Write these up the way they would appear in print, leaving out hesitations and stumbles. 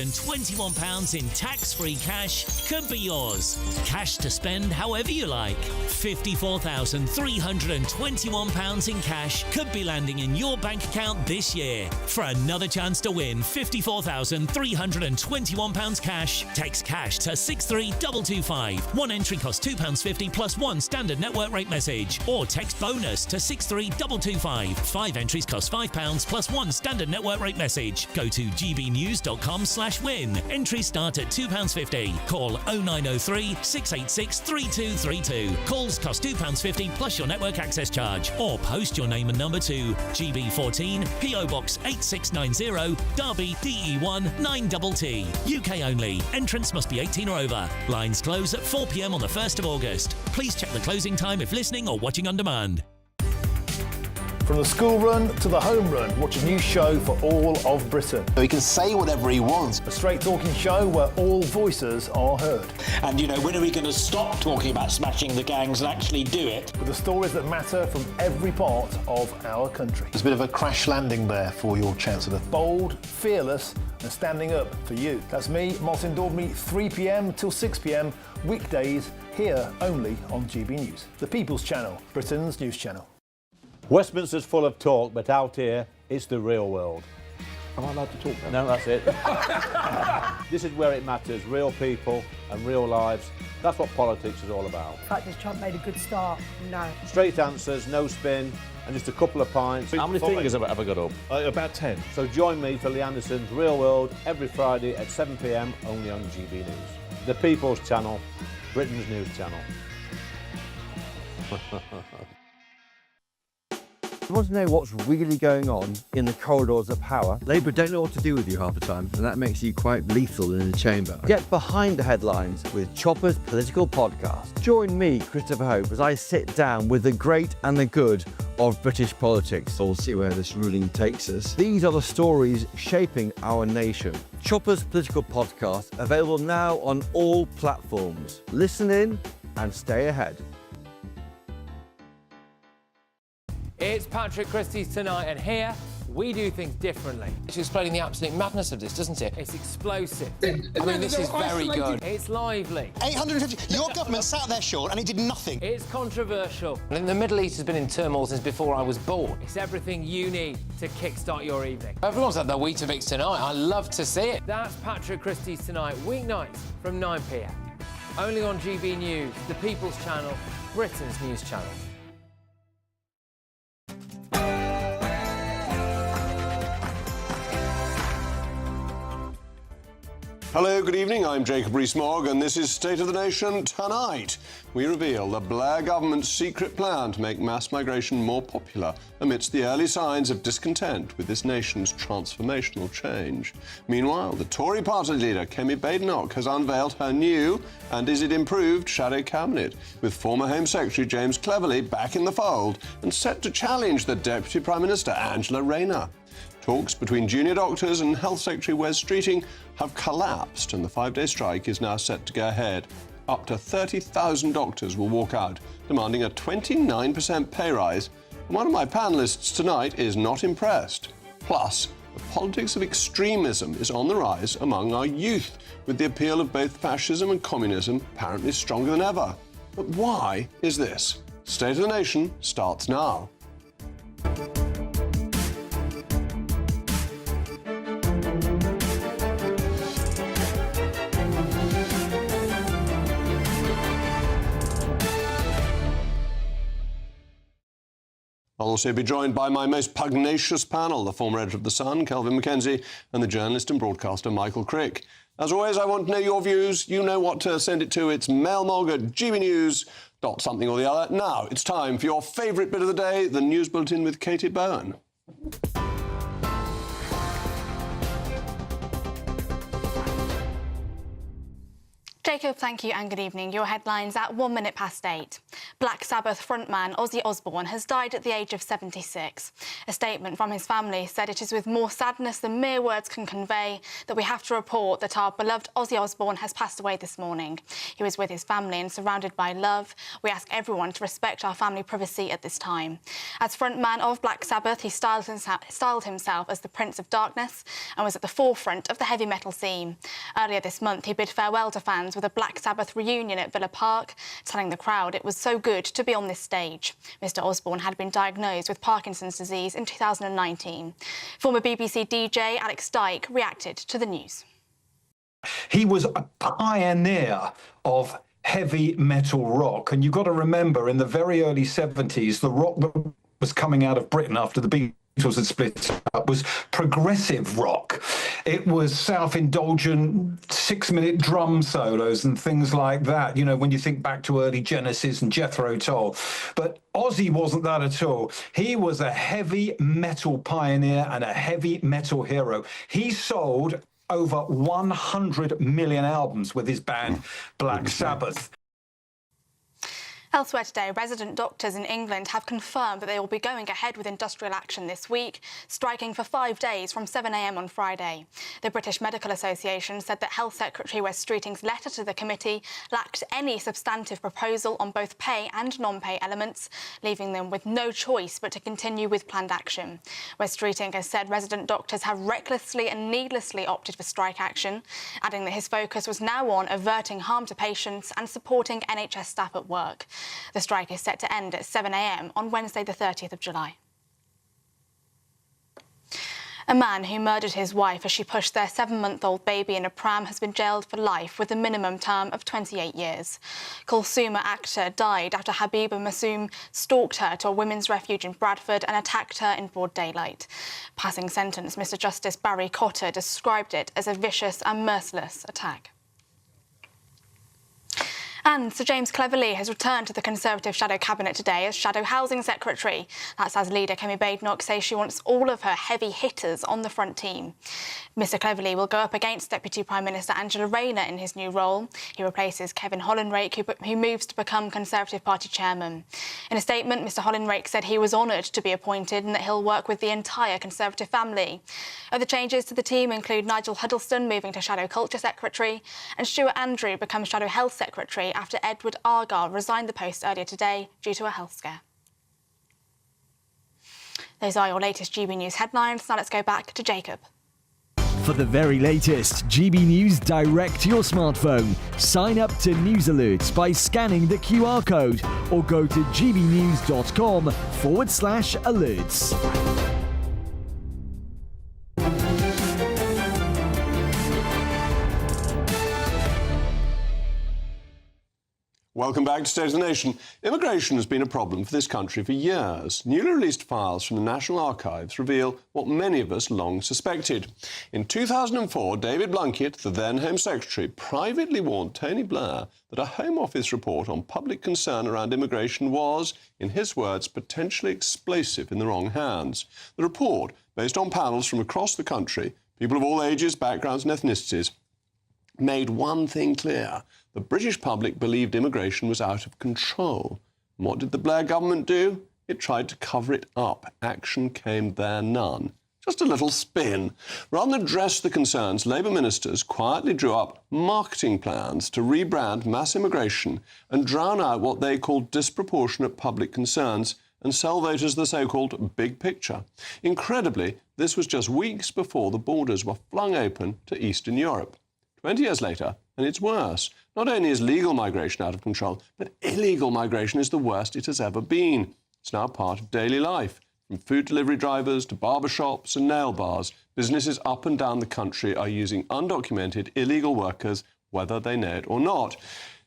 £21 in tax-free cash could be yours. Cash to spend however you like. £54,321 in cash could be landing in your bank account this year. For another chance to win £54,321 cash, text cash to 63225. One entry costs £2.50 plus one standard network rate message. Or text bonus to 63225. 5 entries cost £5 plus one standard network rate message. Go to gbnews.com/win. Entries start at £2.50. Call 0903 686 3232. Calls cost £2.50 plus your network access charge. Or post your name and number to GB14 PO Box 8690 Derby DE1 9TT. UK only. Entrance must be 18 or over. Lines close at 4 p.m. on the 1st of August. Please check the closing time if listening or watching on demand. From the school run to the home run, watch a new show for all of Britain. He can say whatever he wants. A straight-talking show where all voices are heard. And, you know, when are we going to stop talking about smashing the gangs and actually do it? With the stories that matter from every part of our country. There's a bit of a crash landing there for your Chancellor. Bold, fearless and standing up for you. That's me, Martin Daubney, 3 p.m. till 6 p.m, weekdays, here only on GB News. The People's Channel, Britain's news channel. Westminster's full of talk, but out here, it's the real world. Am I allowed to talk now? No, that's it. This is where it matters, real people and real lives. That's what politics is all about. In fact, has Trump made a good start? No. Straight answers, no spin, and just a couple of pints. How many fingers have I got up? About 10. So join me for Lee Anderson's Real World every Friday at 7 p.m, only on GB News. The People's Channel, Britain's news channel. You want to know what's really going on in the corridors of power? Labour don't know what to do with you half the time, and that makes you quite lethal in the chamber. Get behind the headlines with Chopper's Political Podcast. Join me, Christopher Hope, as I sit down with the great and the good of British politics. We'll see where this ruling takes us. These are the stories shaping our nation. Chopper's Political Podcast, available now on all platforms. Listen in and stay ahead. It's Patrick Christie's Tonight, and here we do things differently. It's explaining the absolute madness of this, doesn't it? It's explosive. I mean, this is very good. It's lively. 850. Your government sat there, Sean, and he did nothing. It's controversial. And the Middle East has been in turmoil since before I was born. It's everything you need to kickstart your evening. Everyone's had their Weetabix tonight. I love to see it. That's Patrick Christie's Tonight, weeknights from 9 p.m. Only on GB News, the People's Channel, Britain's news channel. Hello, good evening. I'm Jacob Rees-Mogg, and this is State of the Nation Tonight. We reveal the Blair government's secret plan to make mass migration more popular amidst the early signs of discontent with this nation's transformational change. Meanwhile, the Tory party leader, Kemi Badenoch, has unveiled her new, and is it improved, shadow cabinet, with former Home Secretary James Cleverly back in the fold and set to challenge the Deputy Prime Minister, Angela Rayner. Talks between junior doctors and Health Secretary Wes Streeting have collapsed, and the 5-day strike is now set to go ahead. Up to 30,000 doctors will walk out, demanding a 29% pay rise. And one of my panellists tonight is not impressed. Plus, the politics of extremism is on the rise among our youth, with the appeal of both fascism and communism apparently stronger than ever. But why is this? State of the Nation starts now. I'll also be joined by my most pugnacious panel, the former editor of The Sun, Kelvin Mackenzie, and the journalist and broadcaster, Michael Crick. As always, I want to know your views. You know what to send it to. It's mailmog@gbnews.something or the other. Now, it's time for your favourite bit of the day, the News Bulletin with Katie Bowen. Jacob, thank you and good evening. Your headlines at 1 minute past 8. Black Sabbath frontman Ozzy Osbourne has died at the age of 76. A statement from his family said it is with more sadness than mere words can convey that we have to report that our beloved Ozzy Osbourne has passed away this morning. He was with his family and surrounded by love. We ask everyone to respect our family privacy at this time. As frontman of Black Sabbath, he styled himself as the Prince of Darkness and was at the forefront of the heavy metal scene. Earlier this month, he bid farewell to fans with a Black Sabbath reunion at Villa Park, telling the crowd it was so good to be on this stage. Mr Osbourne had been diagnosed with Parkinson's disease in 2019. Former BBC DJ Alex Dyke reacted to the news. He was a pioneer of heavy metal rock, and you've got to remember in the very early 70s, the rock that was coming out of Britain after the Beatles had split up was progressive rock. It was self-indulgent 6-minute drum solos and things like that, you know, when you think back to early Genesis and Jethro Tull. But Ozzy wasn't that at all. He was a heavy metal pioneer and a heavy metal hero. He sold over 100 million albums with his band Black Sabbath. Elsewhere today, resident doctors in England have confirmed that they will be going ahead with industrial action this week, striking for 5 days from 7 a.m. on Friday. The British Medical Association said that Health Secretary Wes Streeting's letter to the committee lacked any substantive proposal on both pay and non-pay elements, leaving them with no choice but to continue with planned action. Wes Streeting has said resident doctors have recklessly and needlessly opted for strike action, adding that his focus was now on averting harm to patients and supporting NHS staff at work. The strike is set to end at 7 a.m. on Wednesday the 30th of July. A man who murdered his wife as she pushed their 7-month-old baby in a pram has been jailed for life with a minimum term of 28 years. Kulsuma Akhtar died after Habiba Masoom stalked her to a women's refuge in Bradford and attacked her in broad daylight. Passing sentence, Mr Justice Barry Cotter described it as a vicious and merciless attack. And Sir James Cleverly has returned to the Conservative Shadow Cabinet today as Shadow Housing Secretary. That's as leader Kemi Badenoch says she wants all of her heavy hitters on the front team. Mr Cleverly will go up against Deputy Prime Minister Angela Rayner in his new role. He replaces Kevin Hollinrake, who moves to become Conservative Party chairman. In a statement, Mr Hollinrake said he was honoured to be appointed and that he'll work with the entire Conservative family. Other changes to the team include Nigel Huddleston moving to Shadow Culture Secretary and Stuart Andrew becomes Shadow Health Secretary after Edward Argyle resigned the post earlier today due to a health scare. Those are your latest GB News headlines. Now let's go back to Jacob. For the very latest GB News direct to your smartphone, sign up to News Alerts by scanning the QR code or go to gbnews.com/alerts. Welcome back to State of the Nation. Immigration has been a problem for this country for years. Newly released files from the National Archives reveal what many of us long suspected. In 2004, David Blunkett, the then Home Secretary, privately warned Tony Blair that a Home Office report on public concern around immigration was, in his words, potentially explosive in the wrong hands. The report, based on panels from across the country, people of all ages, backgrounds and ethnicities, made one thing clear. The British public believed immigration was out of control. And what did the Blair government do? It tried to cover it up. Action came there none. Just a little spin. Rather than address the concerns, Labour ministers quietly drew up marketing plans to rebrand mass immigration and drown out what they called disproportionate public concerns and sell voters the so-called big picture. Incredibly, this was just weeks before the borders were flung open to Eastern Europe. 20 years later, and it's worse. Not only is legal migration out of control, but illegal migration is the worst it has ever been. It's now part of daily life. From food delivery drivers to barber shops and nail bars, businesses up and down the country are using undocumented illegal workers, whether they know it or not.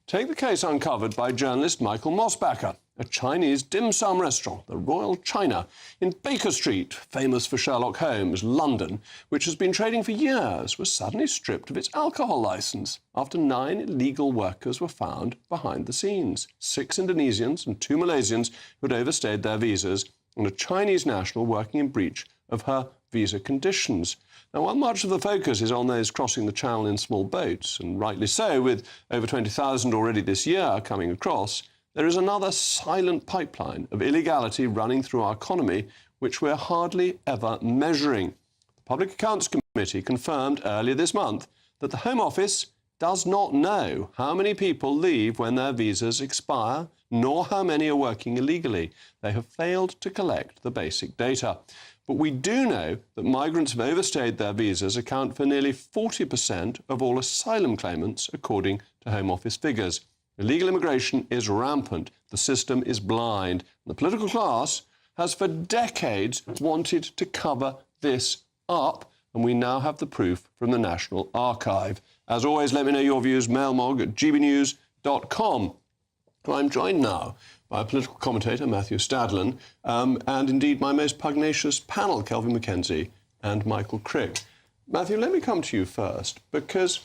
Take the case uncovered by journalist Michael Mosbacher. A Chinese dim sum restaurant, the Royal China, in Baker Street, famous for Sherlock Holmes, London, which has been trading for years, was suddenly stripped of its alcohol licence after 9 illegal workers were found behind the scenes. 6 Indonesians and 2 Malaysians who had overstayed their visas, and a Chinese national working in breach of her visa conditions. Now, while much of the focus is on those crossing the channel in small boats, and rightly so, with over 20,000 already this year coming across, there is another silent pipeline of illegality running through our economy, which we're hardly ever measuring. The Public Accounts Committee confirmed earlier this month that the Home Office does not know how many people leave when their visas expire, nor how many are working illegally. They have failed to collect the basic data. But we do know that migrants who have overstayed their visas account for nearly 40% of all asylum claimants, according to Home Office figures. Illegal immigration is rampant. The system is blind. The political class has for decades wanted to cover this up, and we now have the proof from the National Archive. As always, let me know your views, mailmog@gbnews.com. I'm joined now by a political commentator, Matthew Stadlen, and indeed my most pugnacious panel, Kelvin Mackenzie and Michael Crick. Matthew, let me come to you first, because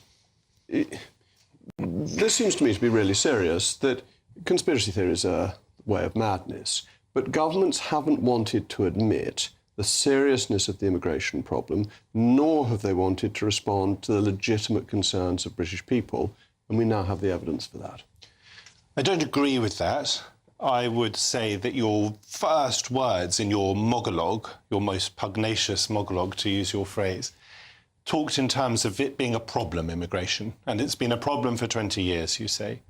this seems to me to be really serious, that conspiracy theories are a way of madness, but governments haven't wanted to admit the seriousness of the immigration problem, nor have they wanted to respond to the legitimate concerns of British people, and we now have the evidence for that. I don't agree with that. I would say that your first words in your monologue, your most pugnacious monologue, to use your phrase, talked in terms of it being a problem, immigration. And it's been a problem for 20 years, you say.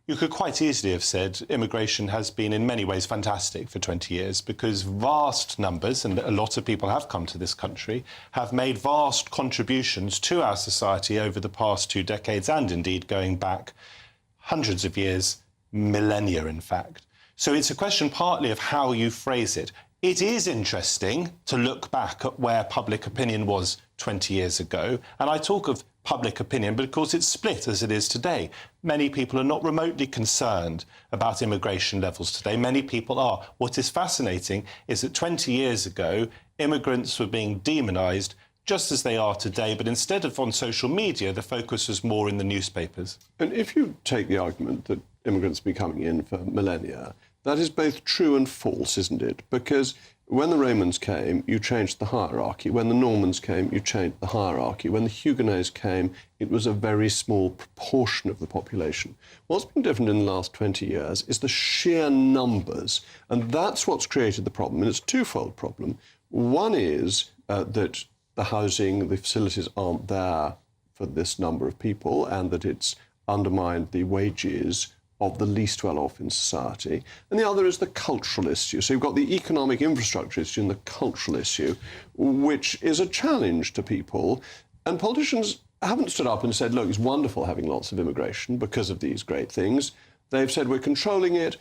You could quite easily have said immigration has been in many ways fantastic for 20 years because vast numbers, and a lot of people have come to this country, have made vast contributions to our society over the past 2 decades and indeed going back hundreds of years, millennia, in fact. So it's a question partly of how you phrase it. It is interesting to look back at where public opinion was 20 years ago. And I talk of public opinion, but of course it's split as it is today. Many people are not remotely concerned about immigration levels today. Many people are. What is fascinating is that 20 years ago, immigrants were being demonised just as they are today, but instead of on social media, the focus was more in the newspapers. And if you take the argument that immigrants have been coming in for millennia, that is both true and false, isn't it? Because when the Romans came, you changed the hierarchy. When the Normans came, you changed the hierarchy. When the Huguenots came, it was a very small proportion of the population. What's been different in the last 20 years is the sheer numbers, and that's what's created the problem. And it's a twofold problem. One is that the housing, the facilities aren't there for this number of people, and that it's undermined the wages of the least well-off in society. And the other is the cultural issue. So you've got the economic infrastructure issue and the cultural issue, which is a challenge to people. And politicians haven't stood up and said, look, it's wonderful having lots of immigration because of these great things. They've said we're controlling it,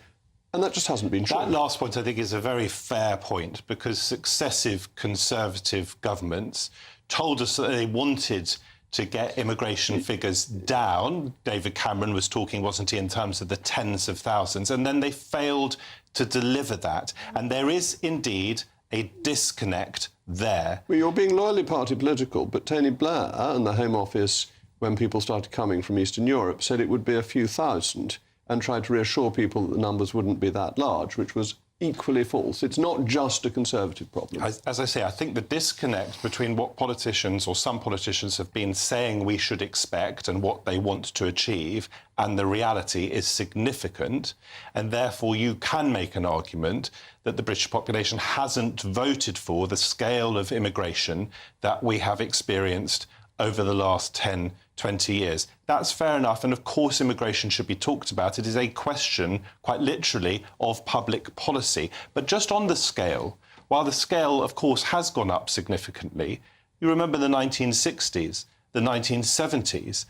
and that just hasn't been true. That last point, I think, is a very fair point, because successive Conservative governments told us that they wanted to get immigration figures down. David Cameron was talking, wasn't he, in terms of the tens of thousands, and then they failed to deliver that. And there is indeed a disconnect there. Well, you're being loyally party political, but Tony Blair and the Home Office, when people started coming from Eastern Europe, said it would be a few thousand and tried to reassure people that the numbers wouldn't be that large, which was equally false. It's not just a Conservative problem. As I say, I think the disconnect between what politicians or some politicians have been saying we should expect and what they want to achieve and the reality is significant, and therefore you can make an argument that the British population hasn't voted for the scale of immigration that we have experienced over the last 10, 20 years. That's fair enough, and of course immigration should be talked about. It is a question, quite literally, of public policy. But just on the scale, while the scale, of course, has gone up significantly, you remember the 1960s, the 1970s,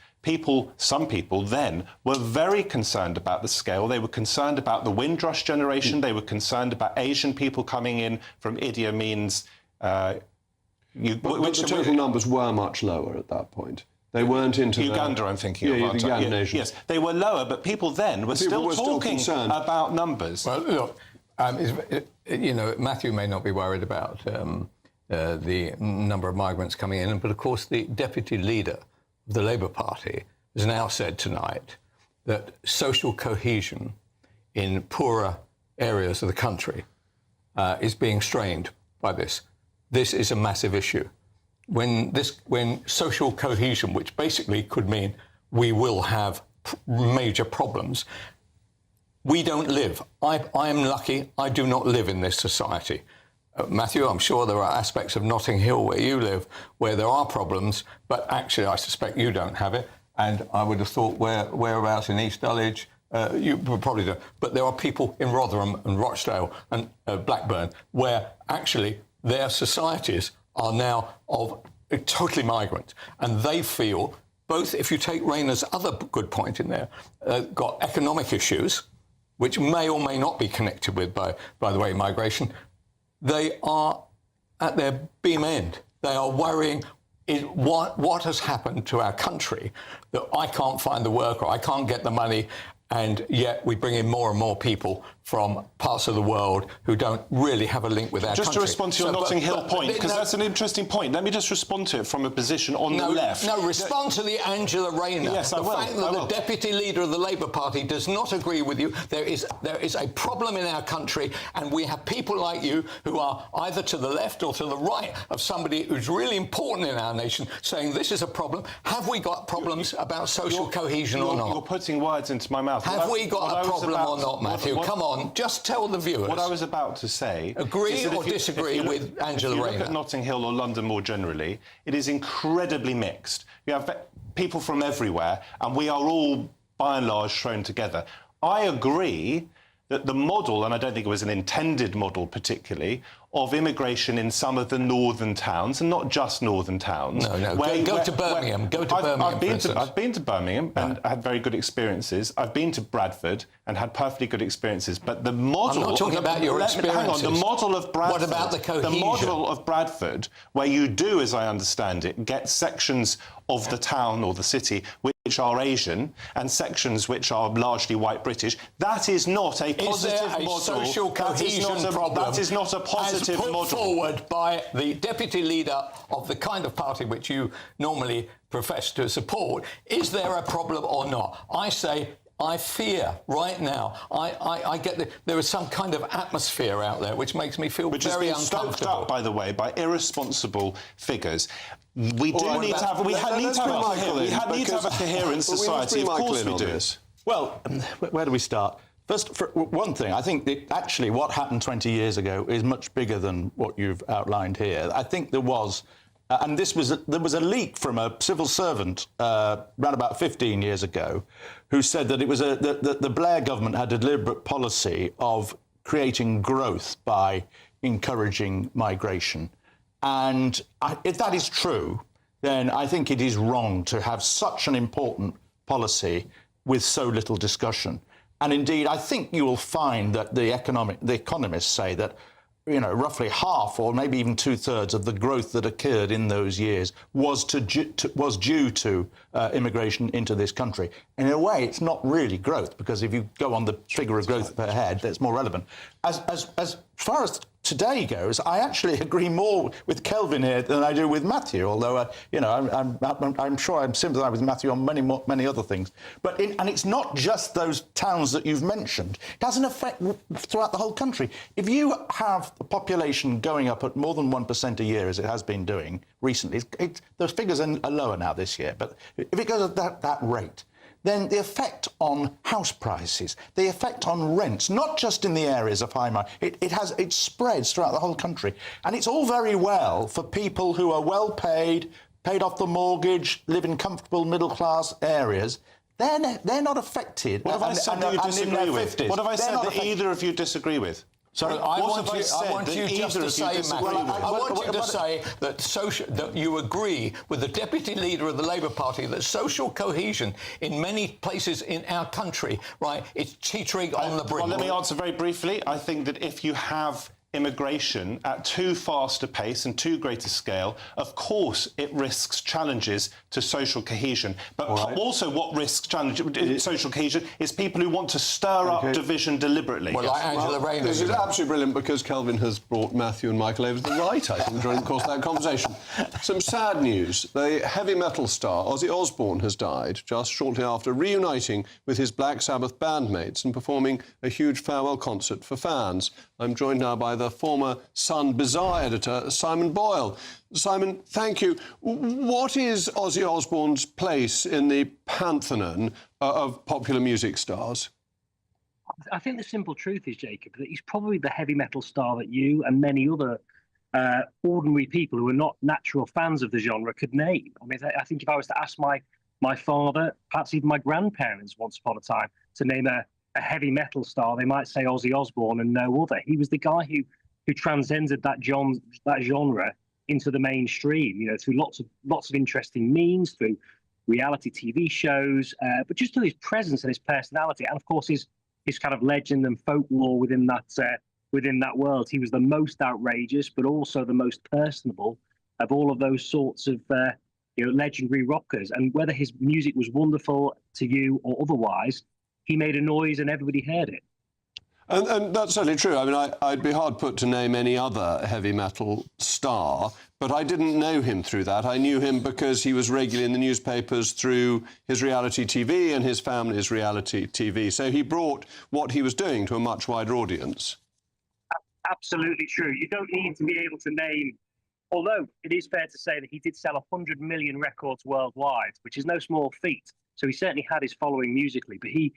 some people then were very concerned about the scale. They were concerned about the Windrush generation. They were concerned about Asian people coming in from Idi Amin's But the total numbers were much lower at that point. They weren't into Uganda, I'm thinking of. The Ugandan nation. Yes, they were lower, but people then were still talking about numbers. Well, look, Matthew may not be worried about the number of migrants coming in, but of course the deputy leader of the Labour Party has now said tonight that social cohesion in poorer areas of the country is being strained by this. This is a massive issue. when social cohesion, which basically could mean we will have major problems, we don't live. I am lucky I do not live in this society. Matthew, I'm sure there are aspects of Notting Hill where you live where there are problems, but actually I suspect you don't have it. And I would have thought whereabouts in East Dulwich, you probably don't. But there are people in Rotherham and Rochdale and Blackburn where actually their societies are now totally migrant. And they feel, both if you take Rayner's other good point in there, got economic issues, which may or may not be connected with, by the way, migration. They are at their beam end. They are worrying, what has happened to our country that I can't find the work or I can't get the money, and yet we bring in more and more people from parts of the world who don't really have a link with our country. Just to respond to your Notting Hill point, because that's an interesting point. Let me just respond to it from a position on the left. No, respond to the Angela Rayner. Yes, I will. The fact that the Deputy Leader of the Labour Party does not agree with you. There is a problem in our country, and we have people like you who are either to the left or to the right of somebody who's really important in our nation saying this is a problem. Have we got problems about social cohesion or not? You're putting words into my mouth. Have we got a problem or not, Matthew? Come on. Just tell the viewers. What I was about to say... Agree or disagree with Angela Rayner? If you look at Notting Hill or London more generally, it is incredibly mixed. You have people from everywhere, and we are all, by and large, thrown together. I agree that the model, and I don't think it was an intended model particularly, of immigration in some of the northern towns, and not just northern towns. No. Go to Birmingham. I've been to Birmingham and had very good experiences. I've been to Bradford and had perfectly good experiences. But the model... I'm not talking about your experiences. Hang on. The model of Bradford... What about the cohesion? The model of Bradford, where you do, as I understand it, get sections of the town or the city which are Asian and sections which are largely white British, that is not a positive model. Is there a social cohesion problem? That is not a positive model. Put forward by the Deputy Leader of the kind of party which you normally profess to support. Is there a problem or not? I say, I fear right now. I get there is some kind of atmosphere out there which makes me feel very uncomfortable. Stoked up, by the way, by irresponsible figures. We do need to have. We need to have a coherent society. Of course we do. Well, where do we start? First, for one thing, I think that actually what happened 20 years ago is much bigger than what you've outlined here. I think there was, and there was a leak from a civil servant around about 15 years ago, who said that it was that the Blair government had a deliberate policy of creating growth by encouraging migration. And if that is true, then I think it is wrong to have such an important policy with so little discussion. And indeed, I think you will find that the economists say that, you know, roughly half or maybe even 2/3 of the growth that occurred in those years was due to immigration into this country. And in a way, it's not really growth, because if you go on the figure of growth per head, that's more relevant. As far as today goes, I actually agree more with Kelvin here than I do with Matthew, although, you know, I'm sure I'm sympathise with Matthew on many other things. But and it's not just those towns that you've mentioned. It has an effect throughout the whole country. If you have the population going up at more than 1% a year, as it has been doing recently, those figures are lower now this year, but if it goes at that rate, then the effect on house prices, the effect on rents, not just in the areas of high market, it spreads throughout the whole country. And it's all very well for people who are well paid off the mortgage, live in comfortable middle-class areas. They're not affected. What have I said that you disagree with? What have I said that either of you disagree with? Sorry, I want you just to say, Matthew, I want you to say that you agree with the Deputy Leader of the Labour Party that social cohesion in many places in our country, right, it's teetering on the brink. Well, let me answer very briefly. I think that if you have immigration at too fast a pace and too great a scale, of course it risks challenges to social cohesion. But also what risks social cohesion is people who want to stir up division deliberately. Well, like Angela Rayner. This is absolutely brilliant, because Kelvin has brought Matthew and Michael over to the right, I think, during the course of that conversation. Some sad news. The heavy metal star Ozzy Osbourne has died just shortly after reuniting with his Black Sabbath bandmates and performing a huge farewell concert for fans. I'm joined now by the with a former Sun Bizarre editor, Simon Boyle. Simon, thank you. What is Ozzy Osbourne's place in the pantheon of popular music stars? I think the simple truth is, Jacob, that he's probably the heavy metal star that you and many other ordinary people who are not natural fans of the genre could name. I mean, I think if I was to ask my father, perhaps even my grandparents once upon a time, to name a heavy metal star, they might say Ozzy Osbourne and no other. He was the guy who transcended that genre into the mainstream, you know, through lots of interesting means, through reality TV shows, but just through his presence and his personality, and of course his kind of legend and folklore within that world. He was the most outrageous, but also the most personable of all of those sorts of legendary rockers. And whether his music was wonderful to you or otherwise, he made a noise and everybody heard it. And that's certainly true. I mean, I'd be hard put to name any other heavy metal star, but I didn't know him through that. I knew him because he was regularly in the newspapers through his reality TV and his family's reality TV. So he brought what he was doing to a much wider audience. Absolutely true. You don't need to be able to name, although it is fair to say that he did sell 100 million records worldwide, which is no small feat. So he certainly had his following musically, but he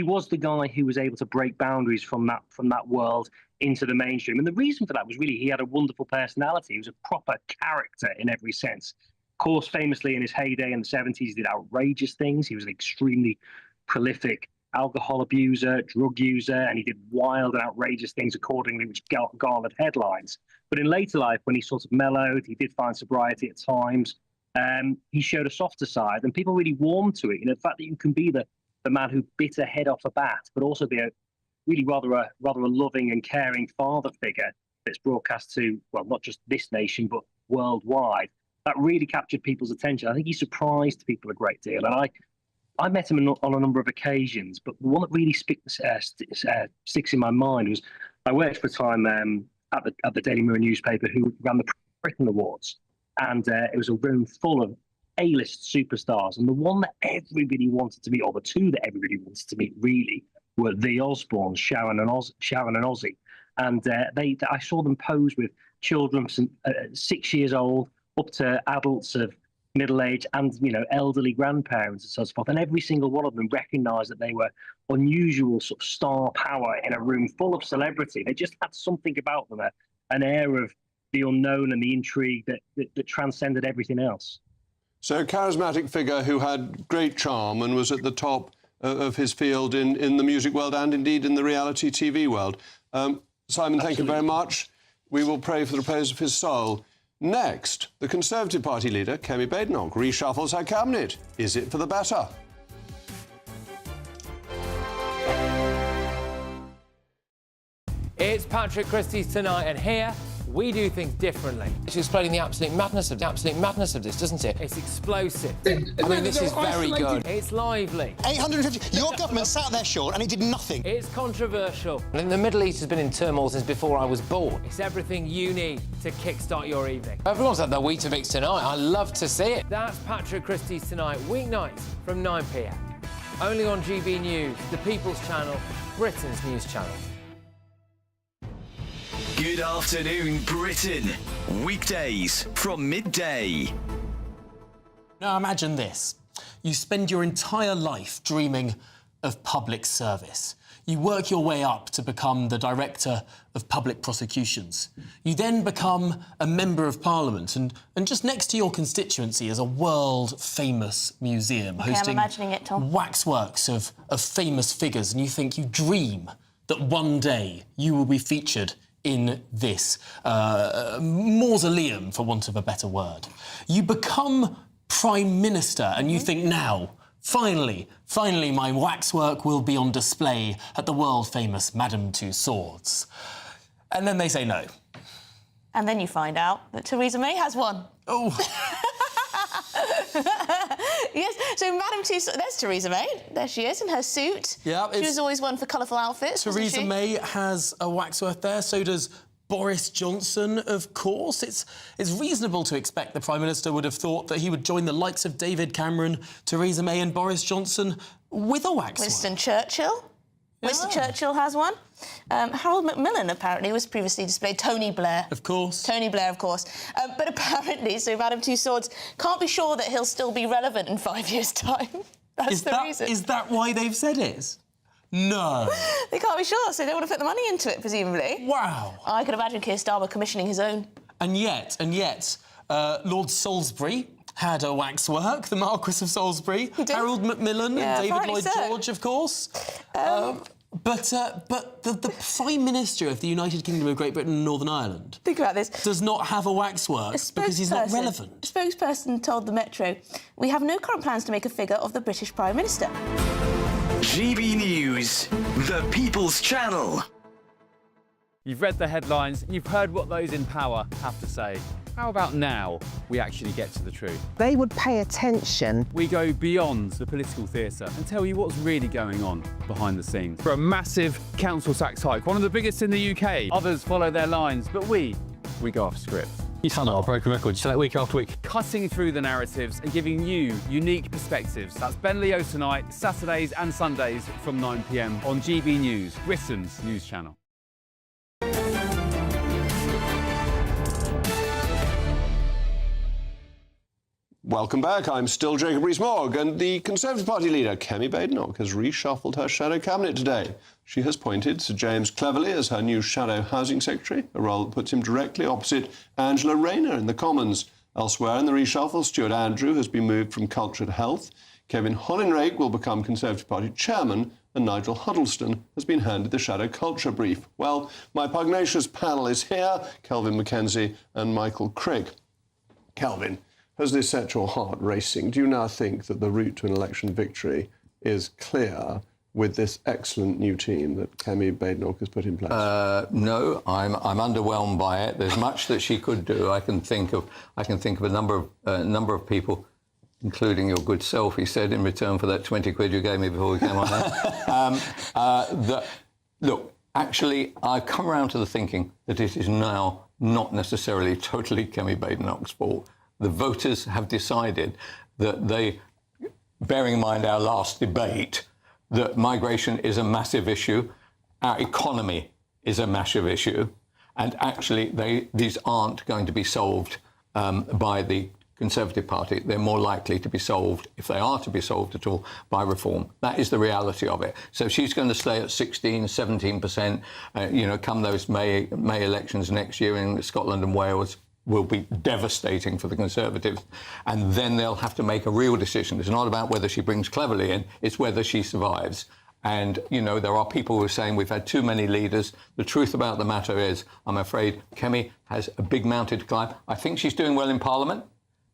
was the guy who was able to break boundaries from that world into the mainstream. And the reason for that was really he had a wonderful personality. He was a proper character in every sense. Of course, famously in his heyday in the 70s, he did outrageous things. He was an extremely prolific alcohol abuser, drug user, and he did wild and outrageous things accordingly, which garnered headlines. But in later life, when he sort of mellowed, he did find sobriety at times. He showed a softer side, and people really warmed to it. You know, the fact that you can be the man who bit a head off a bat, but also be a really rather a loving and caring father figure that's broadcast to, well, not just this nation, but worldwide. That really captured people's attention. I think he surprised people a great deal. And I met him on a number of occasions, but the one that really sticks in my mind was I worked for a time at the Daily Mirror newspaper who ran the Britain Awards. And it was a room full of A-list superstars, and the one that everybody wanted to meet, or the two that everybody wanted to meet, really, were the Osbournes, Sharon and Ozzy. And I saw them pose with children from 6 years old up to adults of middle age, and elderly grandparents and so forth. And every single one of them recognised that they were unusual sort of star power in a room full of celebrity. They just had something about them, an air of the unknown and the intrigue that transcended everything else. So a charismatic figure who had great charm and was at the top of his field in the music world and indeed in the reality TV world. Simon, thank you very much. We will pray for the repose of his soul. Next, the Conservative Party leader, Kemi Badenoch, reshuffles her cabinet. Is it for the better? It's Patrick Christie's Tonight, and here we do things differently. It's explaining the absolute madness of this, doesn't it? It's explosive. I mean, this is very good. It's lively. 850. Your government sat there, Sean, and it did nothing. It's controversial. And the Middle East has been in turmoil since before I was born. It's everything you need to kickstart your evening. Everyone's had their Weetabix tonight. I love to see it. That's Patrick Christie's Tonight, weeknights from 9 p.m. Only on GB News, the People's Channel, Britain's news channel. Good afternoon, Britain. Weekdays from midday. Now imagine this. You spend your entire life dreaming of public service. You work your way up to become the Director of Public Prosecutions. You then become a Member of Parliament, and just next to your constituency is a world-famous museum hosting I'm imagining it, Tom. waxworks of famous figures, and you dream that one day you will be featured in this mausoleum, for want of a better word. You become Prime Minister and you think, now, finally, my waxwork will be on display at the world-famous Madame Tussauds. And then they say no. And then you find out that Theresa May has one. Oh. Yes, so Madame Tussauds, there's Theresa May. There she is in her suit. Yeah, she was always one for colourful outfits. Theresa May has a waxwork there, so does Boris Johnson, of course. It's reasonable to expect the Prime Minister would have thought that he would join the likes of David Cameron, Theresa May and Boris Johnson with a waxwork. Winston Churchill. Winston Churchill has one. Harold Macmillan apparently was previously displayed. Tony Blair. Of course. Tony Blair, of course. But apparently, so Madame Tussauds can't be sure that he'll still be relevant in 5 years' time. That's the reason. Is that why they've said it? No. They can't be sure, so they don't want to put the money into it, presumably. Wow. I could imagine Keir Starmer commissioning his own. And yet, Lord Salisbury had a waxwork, the Marquis of Salisbury, Harold Macmillan, and David Lloyd George, of course. But the Prime Minister of the United Kingdom of Great Britain and Northern Ireland... Think about this. ...does not have a waxwork because he's not relevant. A spokesperson told the Metro, "We have no current plans to make a figure of the British Prime Minister." GB News, the People's Channel. You've read the headlines, you've heard what those in power have to say. How about now we actually get to the truth? They would pay attention. We go beyond the political theatre and tell you what's really going on behind the scenes. For a massive council tax hike, one of the biggest in the UK. Others follow their lines, but we go off script. You sound like a broken record. You say that week after week. Cutting through the narratives and giving you unique perspectives. That's Ben Leo tonight, Saturdays and Sundays from 9 p.m. on GB News, Britain's news channel. Welcome back. I'm still Jacob Rees-Mogg, and the Conservative Party leader, Kemi Badenoch, has reshuffled her shadow cabinet today. She has appointed Sir James Cleverly as her new shadow housing secretary, a role that puts him directly opposite Angela Rayner in the Commons. Elsewhere in the reshuffle, Stuart Andrew has been moved from culture to health. Kevin Hollinrake will become Conservative Party chairman, and Nigel Huddleston has been handed the shadow culture brief. Well, my pugnacious panel is here, Kelvin Mackenzie and Michael Crick. Kelvin, has this set your heart racing? Do you now think that the route to an election victory is clear with this excellent new team that Kemi Badenoch has put in place? No, I'm underwhelmed by it. There's much that she could do. I can think of a number of people, including your good self, he said, in return for that 20 quid you gave me before we came on there. Look, actually, I've come around to the thinking that it is now not necessarily totally Kemi Badenoch's fault. The voters have decided that bearing in mind our last debate, that migration is a massive issue, our economy is a massive issue, and actually these aren't going to be solved by the Conservative Party. They're more likely to be solved, if they are to be solved at all, by reform. That is the reality of it. So she's going to stay at 16, 17%, come those May elections next year in Scotland and Wales, will be devastating for the Conservatives. And then they'll have to make a real decision. It's not about whether she brings Cleverly in, it's whether she survives. And, there are people who are saying we've had too many leaders. The truth about the matter is, I'm afraid Kemi has a big mountain to climb. I think she's doing well in Parliament,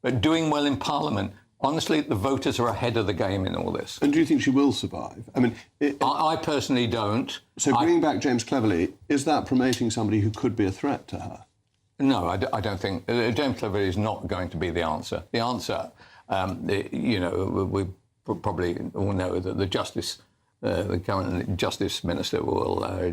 but doing well in Parliament, honestly, the voters are ahead of the game in all this. And do you think she will survive? I mean, I personally don't. So bringing back James Cleverly, is that promoting somebody who could be a threat to her? No, I don't think. James Cleverly is not going to be the answer. The answer, we probably all know that the current Justice Minister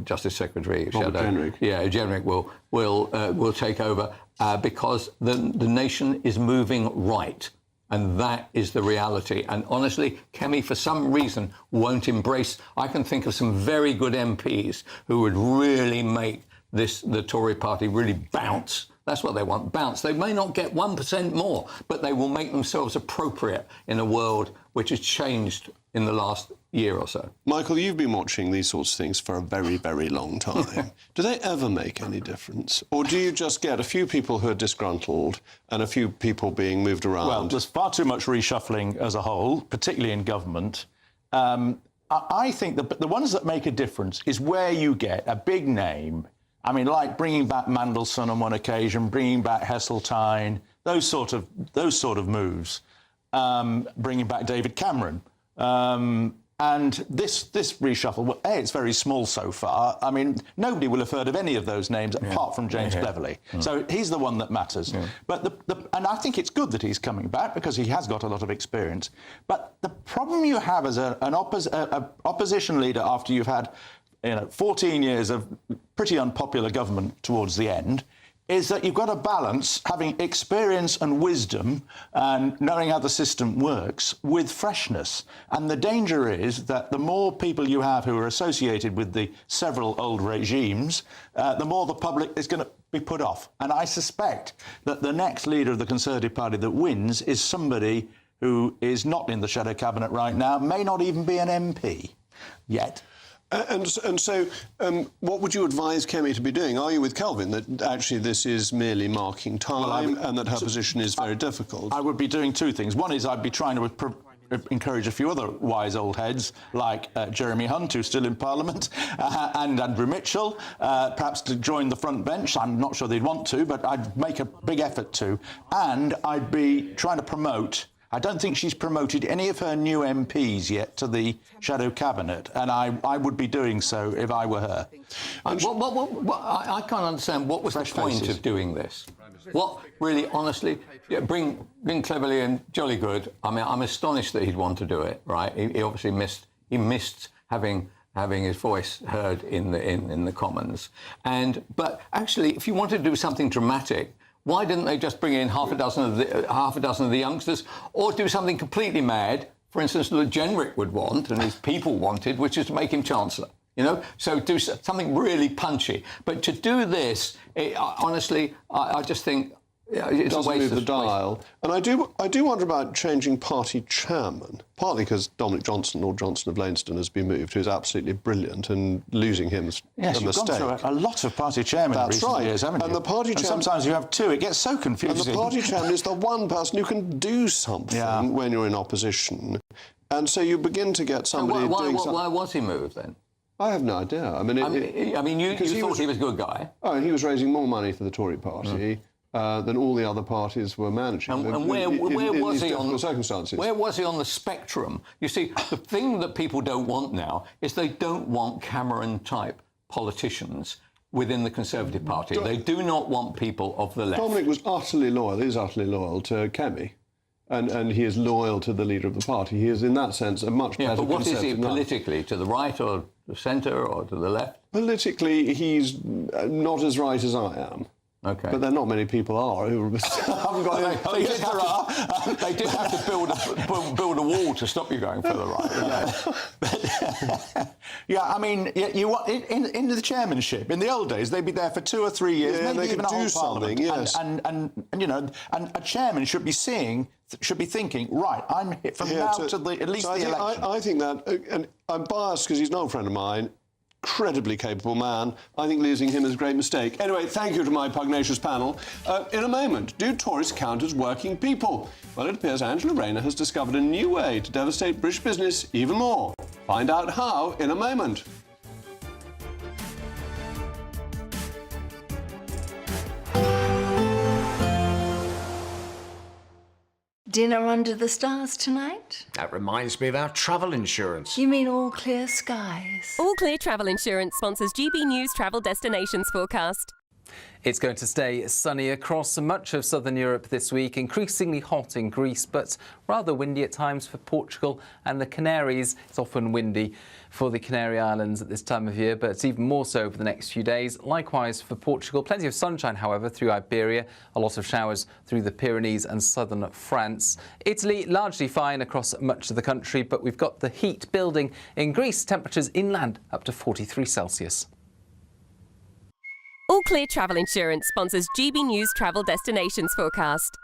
Justice Secretary, Jenrick will take over because the nation is moving right. And that is the reality. And honestly, Kemi, for some reason, won't embrace... I can think of some very good MPs who would really make the Tory party really bounce. That's what they want, bounce. They may not get 1% more, but they will make themselves appropriate in a world which has changed in the last year or so. Michael, you've been watching these sorts of things for a very, very long time. Do they ever make any difference? Or do you just get a few people who are disgruntled and a few people being moved around? Well, there's far too much reshuffling as a whole, particularly in government. I think the ones that make a difference is where you get a big name. I mean, like bringing back Mandelson on one occasion, bringing back Heseltine, those sort of moves, bringing back David Cameron. And this reshuffle, well, it's very small so far. I mean, nobody will have heard of any of those names apart from James Cleverly. So he's the one that matters. But and I think it's good that he's coming back because he has got a lot of experience. But the problem you have as an opposition leader after you've had 14 years of pretty unpopular government towards the end is that you've got to balance having experience and wisdom and knowing how the system works with freshness. And the danger is that the more people you have who are associated with the several old regimes, the more the public is going to be put off. And I suspect that the next leader of the Conservative Party that wins is somebody who is not in the shadow cabinet right now, may not even be an MP yet. And so, what would you advise Kemi to be doing? Are you with Kelvin that actually this is merely marking time and that her position is very difficult? I would be doing two things. One is I'd be trying to encourage a few other wise old heads like Jeremy Hunt, who's still in Parliament, and Andrew Mitchell, perhaps to join the front bench. I'm not sure they'd want to, but I'd make a big effort to. And I'd be trying to promote... I don't think she's promoted any of her new MPs yet to the shadow cabinet, and I would be doing so if I were her. I can't understand what was the point of doing this. What really, honestly, bring Cleverly and jolly good. I mean, I'm astonished that he'd want to do it. Right? He obviously missed having his voice heard in the Commons. But actually, if you wanted to do something dramatic, why didn't they just bring in half a dozen of the youngsters, or do something completely mad? For instance, that Jenrick would want, and his people wanted, which is to make him Chancellor. You know, so do something really punchy. But to do this, honestly, I just think it's a waste move of the dial. And I do wonder about changing party chairman, partly because Dominic Johnson, Lord Johnson of Lainston, has been moved, who's absolutely brilliant, and losing him is a mistake. Yes, you've gone through a lot of party chairmen in recent years, haven't you? And the party chairman, sometimes you have two. It gets so confusing. And the party chairman is the one person who can do something when you're in opposition. And so you begin to get somebody doing something. Why was he moved then? I have no idea. I mean, you thought he was a good guy. Oh, he was raising more money for the Tory party. Than all the other parties were managing. And where was he on circumstances? Where was he on the spectrum? You see, the thing that people don't want now is they don't want Cameron-type politicians within the Conservative Party. They do not want people of the left. Dominic was utterly loyal to Kemi. And he is loyal to the leader of the party. He is, in that sense, a much better but what is he Conservative politically? To the right or the centre or to the left? Politically, he's not as right as I am. Okay. But there are not many people who haven't got any... They did have to build a wall to stop you going further right. Yeah, I mean, you in the chairmanship, in the old days, they'd be there for 2 or 3 years, maybe even a whole parliament. Yes. And you know, and a chairman should be thinking, right, I'm here from now to at least the election. I think that, and I'm biased because he's an old friend of mine, incredibly capable man. I think losing him is a great mistake. Anyway, thank you to my pugnacious panel. In a moment, do Tories count as working people? Well, it appears Angela Rayner has discovered a new way to devastate British business even more. Find out how in a moment. Dinner under the stars tonight? That reminds me of our travel insurance. You mean all clear skies? All Clear Travel Insurance sponsors GB News travel destinations forecast. It's going to stay sunny across much of southern Europe this week, increasingly hot in Greece, but rather windy at times for Portugal and the Canaries. It's often windy for the Canary Islands at this time of year, but it's even more so over the next few days. Likewise for Portugal. Plenty of sunshine, however, through Iberia. A lot of showers through the Pyrenees and southern France. Italy, largely fine across much of the country, but we've got the heat building in Greece. Temperatures inland up to 43 Celsius. All Clear Travel Insurance sponsors GB News travel destinations forecast.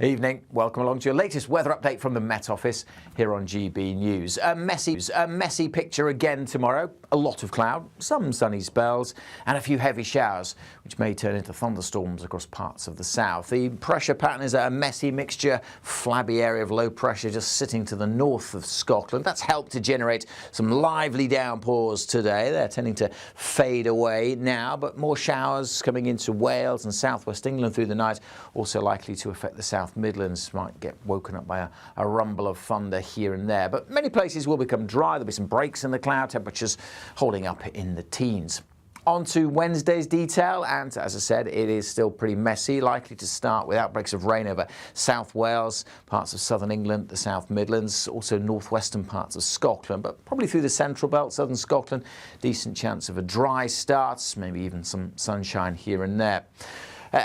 Evening. Welcome along to your latest weather update from the Met Office here on GB News. A messy picture again tomorrow. A lot of cloud, some sunny spells and a few heavy showers which may turn into thunderstorms across parts of the south. The pressure pattern is a messy mixture, flabby area of low pressure just sitting to the north of Scotland. That's helped to generate some lively downpours today. They're tending to fade away now, but more showers coming into Wales and southwest England through the night, also likely to affect the South Midlands. Might get woken up by a rumble of thunder here and there, but many places will become dry. There'll be some breaks in the cloud, temperatures holding up in the teens. On to Wednesday's detail, and as I said, it is still pretty messy, likely to start with outbreaks of rain over South Wales, parts of southern England, the South Midlands, also northwestern parts of Scotland, but probably through the central belt, southern Scotland, decent chance of a dry start, maybe even some sunshine here and there.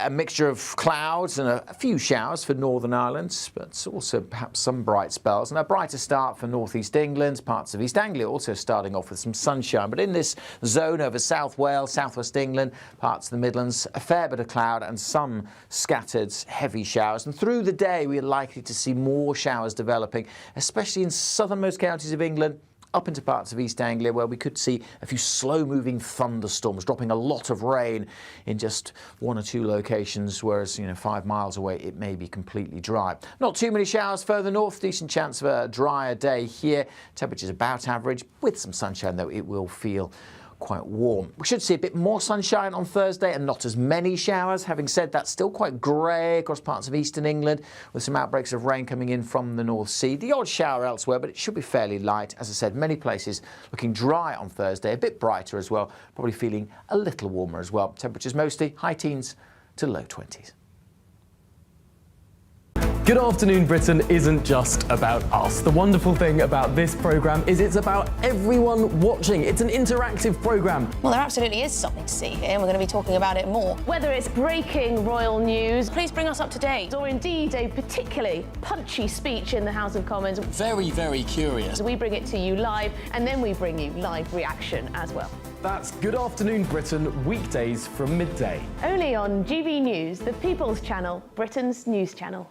A mixture of clouds and a few showers for Northern Ireland, but also perhaps some bright spells. And a brighter start for northeast England, parts of East Anglia also starting off with some sunshine. But in this zone over South Wales, southwest England, parts of the Midlands, a fair bit of cloud and some scattered heavy showers. And through the day, we are likely to see more showers developing, especially in southernmost counties of England, up into parts of East Anglia, where we could see a few slow-moving thunderstorms dropping a lot of rain in just one or two locations, whereas 5 miles away it may be completely dry. Not too many showers further north, decent chance of a drier day here. Temperatures about average, with some sunshine though it will feel quite warm. We should see a bit more sunshine on Thursday and not as many showers. Having said that, still quite grey across parts of eastern England with some outbreaks of rain coming in from the North Sea. The odd shower elsewhere, but it should be fairly light. As I said, many places looking dry on Thursday, a bit brighter as well, probably feeling a little warmer as well. Temperatures mostly high teens to low 20s. Good Afternoon Britain isn't just about us. The wonderful thing about this programme is it's about everyone watching. It's an interactive programme. Well, there absolutely is something to see here, and we're going to be talking about it more. Whether it's breaking royal news, please bring us up to date, or indeed a particularly punchy speech in the House of Commons. Very, very curious. We bring it to you live, and then we bring you live reaction as well. That's Good Afternoon Britain, weekdays from midday. Only on GB News, the People's Channel, Britain's news channel.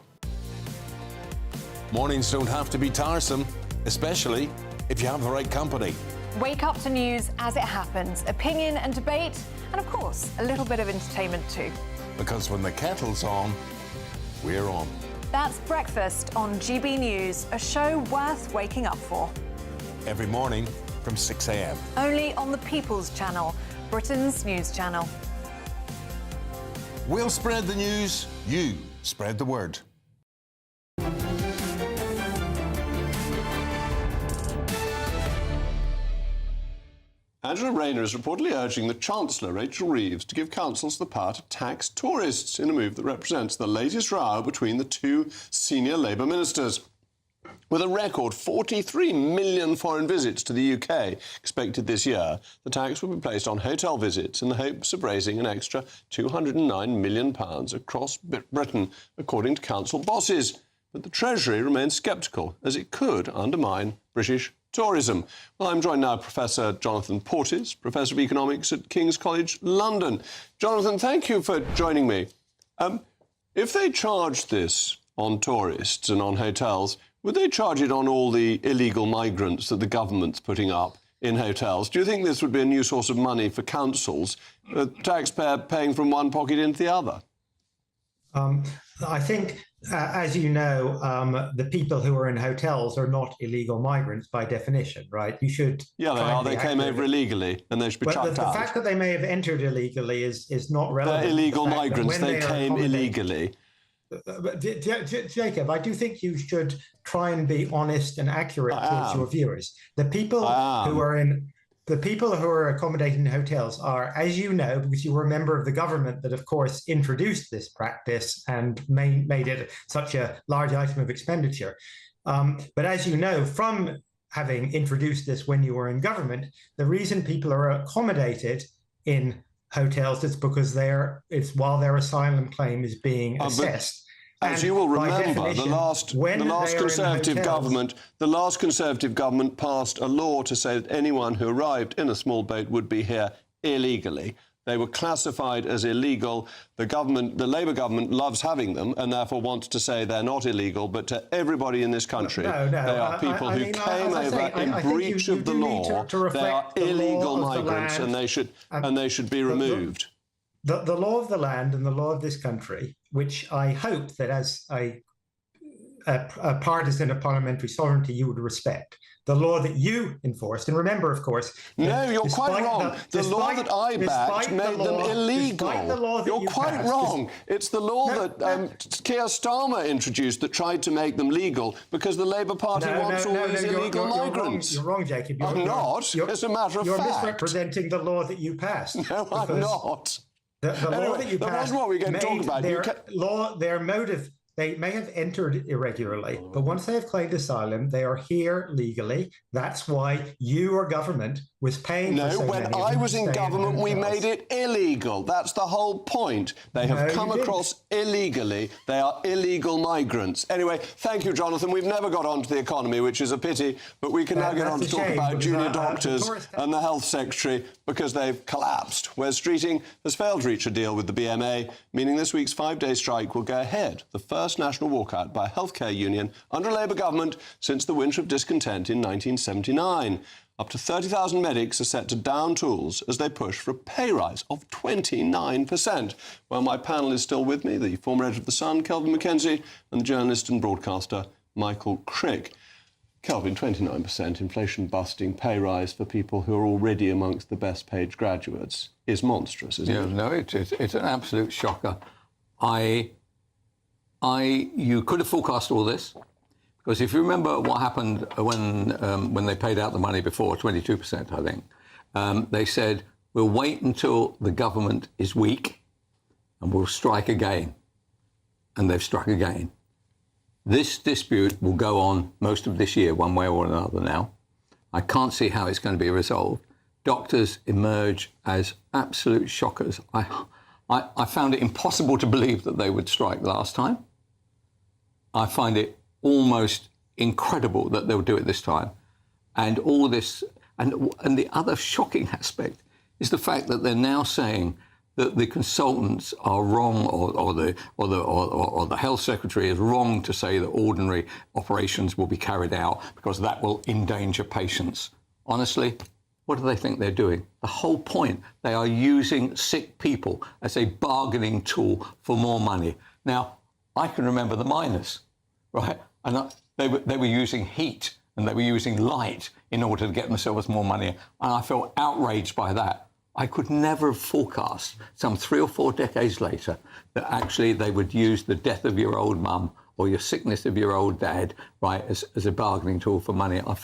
Mornings don't have to be tiresome, especially if you have the right company. Wake up to news as it happens, opinion and debate, and of course, a little bit of entertainment too. Because when the kettle's on, we're on. That's Breakfast on GB News, a show worth waking up for. Every morning from 6 a.m. Only on the People's Channel, Britain's news channel. We'll spread the news, you spread the word. Angela Rayner is reportedly urging the Chancellor, Rachel Reeves, to give councils the power to tax tourists in a move that represents the latest row between the two senior Labour ministers. With a record 43 million foreign visits to the UK expected this year, the tax will be placed on hotel visits in the hopes of raising an extra £209 million across Britain, according to council bosses. But the Treasury remains sceptical, as it could undermine British tourism. Well, I'm joined now by Professor Jonathan Portes, Professor of Economics at King's College London. Jonathan, thank you for joining me. If they charged this on tourists and on hotels, would they charge it on all the illegal migrants that the government's putting up in hotels? Do you think this would be a new source of money for councils, the taxpayer paying from one pocket into the other? I think, as you know, the people who are in hotels are not illegal migrants by definition, right? You should. Yeah, they are. They came over illegally, and they should be chucked out. The fact that they may have entered illegally is not relevant. They're illegal migrants. They came illegally. Jacob, I do think you should try and be honest and accurate towards your viewers. The people who are accommodating in hotels are, as you know, because you were a member of the government that, of course, introduced this practice and made it such a large item of expenditure. But as you know, from having introduced this when you were in government, the reason people are accommodated in hotels is because while their asylum claim is being assessed. As you will remember, the last Conservative government passed a law to say that anyone who arrived in a small boat would be here illegally. They were classified as illegal. The Labour government loves having them and therefore wants to say they're not illegal, but to everybody in this country, they are people who came over in breach of the law. They are illegal migrants and they should be removed. The law of the land and the law of this country, which I hope that as a partisan of parliamentary sovereignty you would respect. The law that you enforced, and remember, of course... No, you're quite wrong. The law that I backed made them illegal. You're quite wrong. It's the law that Keir Starmer introduced that tried to make them legal because the Labour Party wants all these illegal migrants. You're wrong, Jacob. I'm not. It's a matter of fact. You're misrepresenting the law that you passed. No, I'm not. The law that you that passed wasn't what we were going to talk about. Their motive... They may have entered irregularly, but once they have claimed asylum, they are here legally. That's why your government was paying for so when many I was in government, we made it illegal. That's the whole point. They have come across illegally. They are illegal migrants. Anyway, thank you, Jonathan. We've never got on to the economy, which is a pity, but we can now get on to talk about junior doctors and the health secretary because they've collapsed. Wes Streeting has failed to reach a deal with the BMA, meaning this week's 5-day strike will go ahead. The first national walkout by a healthcare union under a Labour government since the winter of discontent in 1979. Up to 30,000 medics are set to down tools as they push for a pay rise of 29%. Well, my panel is still with me, the former editor of The Sun, Kelvin Mackenzie, and the journalist and broadcaster, Michael Crick. Kelvin, 29% inflation-busting pay rise for people who are already amongst the best-paid graduates is monstrous, isn't it? No, it's an absolute shocker. You could have forecast all this, because if you remember what happened when they paid out the money before, 22%, I think, they said, we'll wait until the government is weak and we'll strike again. And they've struck again. This dispute will go on most of this year, one way or another now. I can't see how it's going to be resolved. Doctors emerge as absolute shockers. I found it impossible to believe that they would strike last time. I find it almost incredible that they'll do it this time. And all this, and the other shocking aspect is the fact that they're now saying that the consultants are wrong, or the health secretary is wrong to say that ordinary operations will be carried out because that will endanger patients. Honestly, what do they think they're doing? The whole point, they are using sick people as a bargaining tool for more money. Now, I can remember the miners, right? And they were using heat and they were using light in order to get themselves more money. And I felt outraged by that. I could never have forecast, some 3 or 4 decades later, that actually they would use the death of your old mum or your sickness of your old dad, right, as a bargaining tool for money. I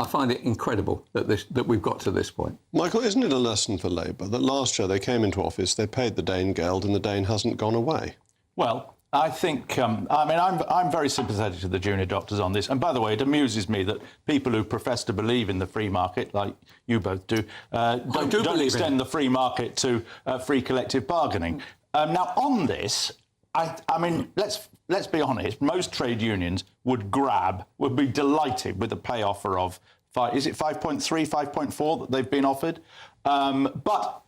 find it incredible that we've got to this point. Michael, isn't it a lesson for Labour that last year they came into office, they paid the Dane Geld, and the Dane hasn't gone away? Well, I think, I'm very sympathetic to the junior doctors on this. And by the way, it amuses me that people who profess to believe in the free market, like you both do, don't extend the free market to free collective bargaining. Now, on this, let's be honest, most trade unions would be delighted with a pay offer of, is it 5.3, 5.4 that they've been offered? But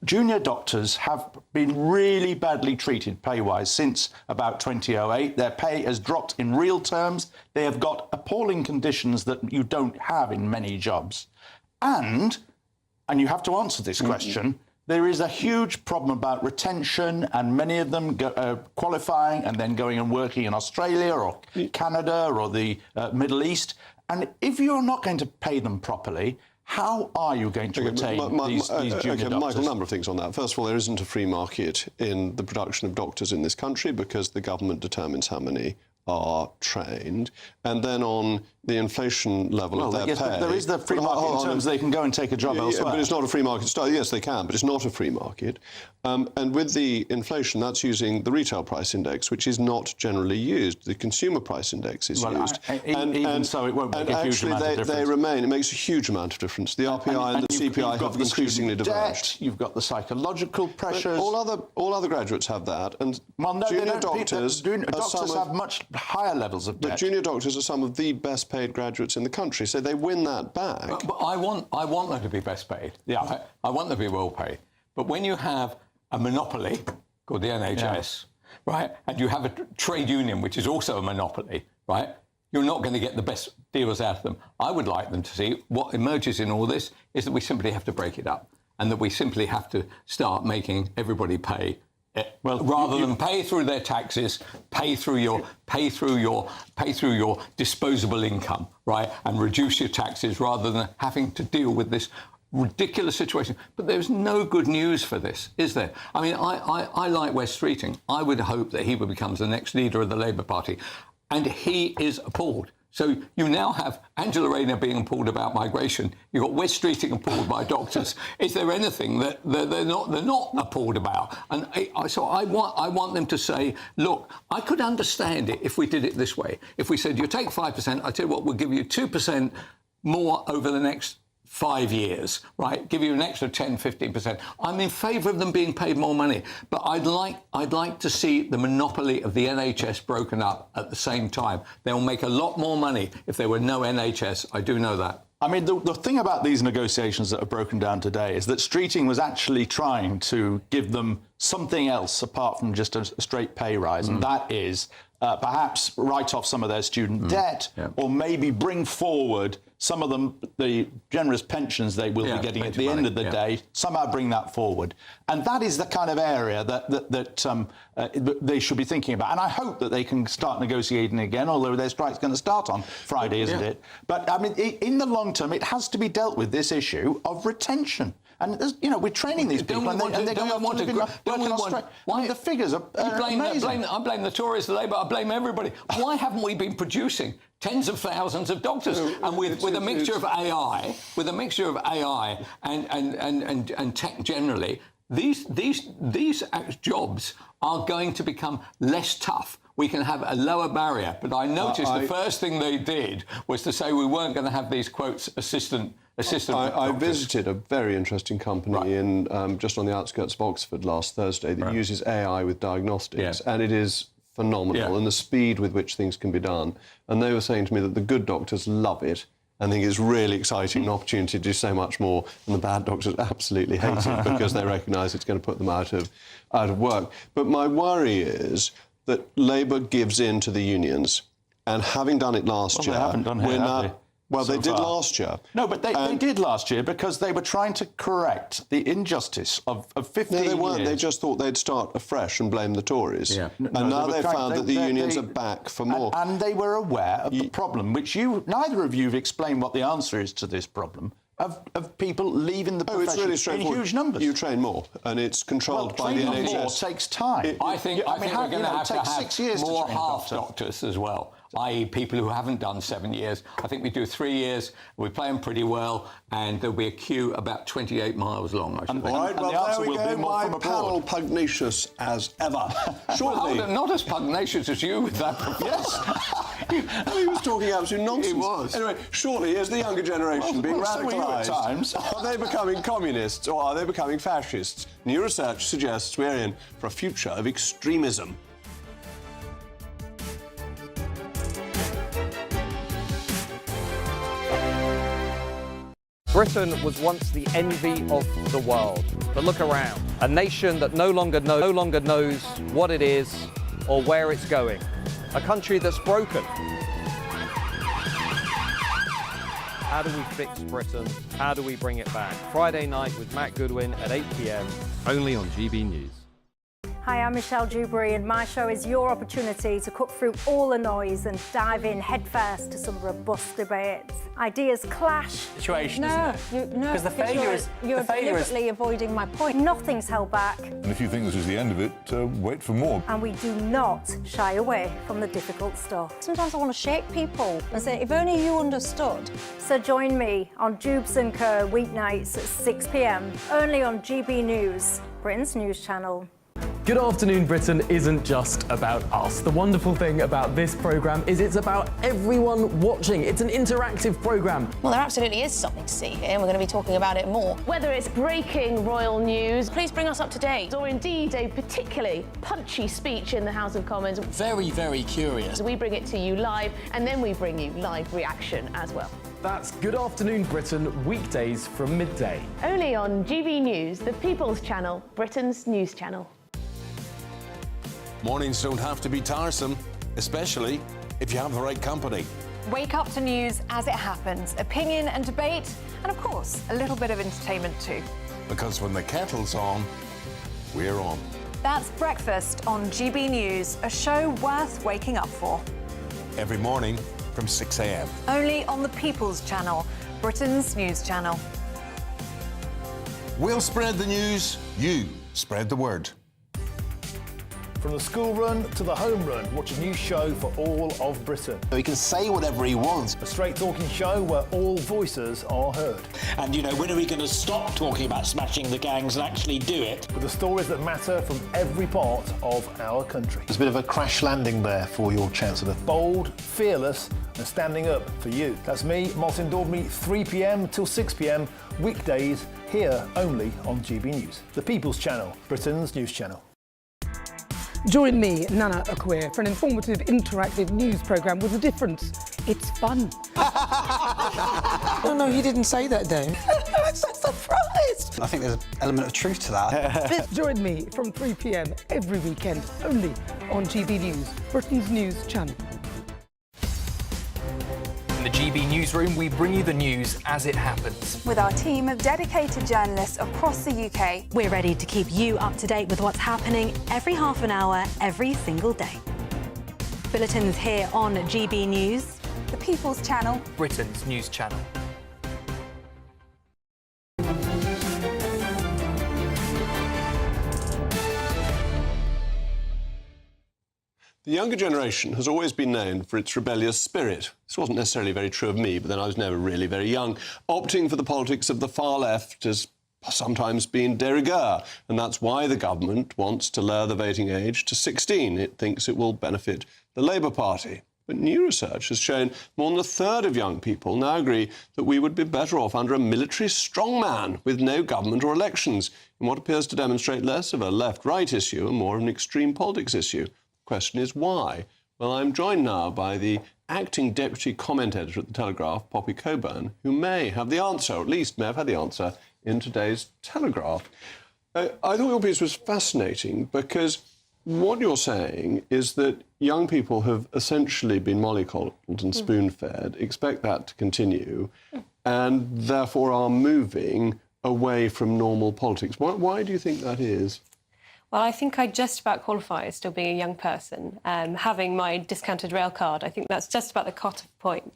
junior doctors have been really badly treated pay-wise since about 2008. Their pay has dropped in real terms. They have got appalling conditions that you don't have in many jobs. And you have to answer this question, there is a huge problem about retention, and many of them qualifying and then going and working in Australia or Canada or the Middle East. And if you're not going to pay them properly, how are you going to retain these junior doctors? Michael, a number of things on that. First of all, there isn't a free market in the production of doctors in this country because the government determines how many are trained. And then on the inflation level of their pay... There is the free market in terms they can go and take a job elsewhere. But it's not a free market. Yes, they can, but it's not a free market. And with the inflation, that's using the retail price index, which is not generally used. The consumer price index is used. Even so, it won't make a huge amount of difference. They remain. It makes a huge amount of difference. The RPI and the CPI have increasingly diverged. You've got the psychological pressures. But all other graduates have that. And junior doctors have much higher levels of debt. But junior doctors are some of the best paid graduates in the country, so they win that back. But I want them to be best paid. Yeah, I want them to be well paid. But when you have a monopoly called the NHS, right, and you have a trade union which is also a monopoly, right, you're not going to get the best deals out of them. I would like them to see what emerges in all this is that we simply have to break it up, and that we simply have to start making everybody pay rather than pay through their taxes, pay through your disposable income, right, and reduce your taxes rather than having to deal with this ridiculous situation. But there's no good news for this, is there? I mean, I like Wes Streeting. I would hope that he becomes the next leader of the Labour Party, and he is appalled. So you now have Angela Rayner being appalled about migration. You've got Wes Streeting appalled by doctors. Is there anything that they're not appalled about? And so I want them to say, look, I could understand it if we did it this way. If we said, you take 5%, I tell you what, we'll give you 2% more over the next 5 years, right? Give you an extra 10, 15%. I'm in favour of them being paid more money, but I'd like to see the monopoly of the NHS broken up at the same time. They'll make a lot more money if there were no NHS. I do know that. I mean, the thing about these negotiations that are broken down today is that Streeting was actually trying to give them something else apart from just a straight pay rise, and that is perhaps write off some of their student debt, or maybe bring forward some of them, the generous pensions they will be getting at the end of the day, somehow bring that forward. And that is the kind of area that they should be thinking about. And I hope that they can start negotiating again, although their strike's going to start on Friday, isn't it? But, I mean, in the long term, it has to be dealt with, this issue of retention. And, you know, we're training these people, and they're going to want to work in Australia. Why the figures are amazing. I blame the Tories, the Labour, I blame everybody. Why haven't we been producing tens of thousands of doctors? And with a mixture of AI, and tech generally, these jobs are going to become less tough. We can have a lower barrier. But I noticed the first thing they did was to say we weren't going to have these, quotes, assistant. I visited a very interesting company in just on the outskirts of Oxford last Thursday that uses AI with diagnostics, and it is phenomenal, and the speed with which things can be done. And they were saying to me that the good doctors love it and think it's really exciting, an opportunity to do so much more, and the bad doctors absolutely hate it because they recognise it's going to put them out of work. But my worry is that Labour gives in to the unions, and having done it last year, they haven't done here, have they? Well, they did last year. No, but they did last year because they were trying to correct the injustice of 15 years. No, they weren't. They just thought they'd start afresh and blame the Tories. Yeah. And now they've found that the unions are back for more. And they were aware of the problem, which neither of you have explained what the answer is to this problem. Of people leaving the profession it's really straightforward. In huge numbers. You train more, and it's controlled by the NHS. More takes time. I think we're going to have to have more half doctors as well, i.e. people who haven't done 7 years. I think we do 3 years, we play them pretty well, and there'll be a queue about 28 miles long, I should think. All right, well, there we go, my panel pugnacious as ever. Shortly. Well, not as pugnacious as you with that. Yes. He was talking absolute nonsense. He was. Anyway, shortly, here's the younger generation being radicalised. At times. Are they becoming communists or are they becoming fascists? New research suggests we're in for a future of extremism. Britain was once the envy of the world. But look around. A nation that no longer knows what it is or where it's going. A country that's broken. How do we fix Britain? How do we bring it back? Friday night with Matt Goodwin at 8 p.m. Only on GB News. Hi, I'm Michelle Dewberry, and my show is your opportunity to cut through all the noise and dive in headfirst to some robust debates. Ideas clash. Situation, isn't it? Because the failure is you're deliberately avoiding my point. Nothing's held back. And if you think this is the end of it, wait for more. And we do not shy away from the difficult stuff. Sometimes I want to shake people and say, if only you understood. So join me on Jubes & Co. weeknights at 6 p.m. only on GB News, Britain's news channel. Good Afternoon Britain isn't just about us. The wonderful thing about this programme is it's about everyone watching. It's an interactive programme. Well, there absolutely is something to see here, and we're going to be talking about it more. Whether it's breaking royal news, please bring us up to date, or indeed a particularly punchy speech in the House of Commons. Very, very curious. We bring it to you live, and then we bring you live reaction as well. That's Good Afternoon Britain, weekdays from midday. Only on GB News, the People's Channel, Britain's news channel. Mornings don't have to be tiresome, especially if you have the right company. Wake up to news as it happens, opinion and debate, and of course, a little bit of entertainment too. Because when the kettle's on, we're on. That's Breakfast on GB News, a show worth waking up for. Every morning from 6 a.m. Only on the People's Channel, Britain's news channel. We'll spread the news, you spread the word. From the school run to the home run, watch a new show for all of Britain. He can say whatever he wants. A straight talking show where all voices are heard. And, you know, when are we going to stop talking about smashing the gangs and actually do it? With the stories that matter from every part of our country. There's a bit of a crash landing there for your Chancellor. Bold, fearless and standing up for you. That's me, Martin Daubney, 3 p.m. till 6 p.m, weekdays, here only on GB News. The People's Channel, Britain's news channel. Join me, Nana Akwe, for an informative, interactive news programme with a difference. It's fun. No, he didn't say that, Dave. I'm so surprised. I think there's an element of truth to that. Join me from 3 p.m. every weekend, only on GB News, Britain's news channel. In the GB newsroom, we bring you the news as it happens. With our team of dedicated journalists across the UK, we're ready to keep you up to date with what's happening every half an hour, every single day. Bulletins here on GB News, the People's Channel, Britain's news channel. The younger generation has always been known for its rebellious spirit. This wasn't necessarily very true of me, but then I was never really very young. Opting for the politics of the far left has sometimes been de rigueur, and that's why the government wants to lower the voting age to 16. It thinks it will benefit the Labour Party. But new research has shown more than a third of young people now agree that we would be better off under a military strongman with no government or elections, in what appears to demonstrate less of a left-right issue and more of an extreme politics issue. Question is why? Well, I'm joined now by the acting deputy comment editor at The Telegraph, Poppy Coburn, who may have the answer, or at least may have had the answer, in today's Telegraph. I thought your piece was fascinating because what you're saying is that young people have essentially been mollycoddled and spoon-fed, expect that to continue, and therefore are moving away from normal politics. Why do you think that is? Well, I think I just about qualify as still being a young person. Having my discounted rail card, I think that's just about the cut-off point.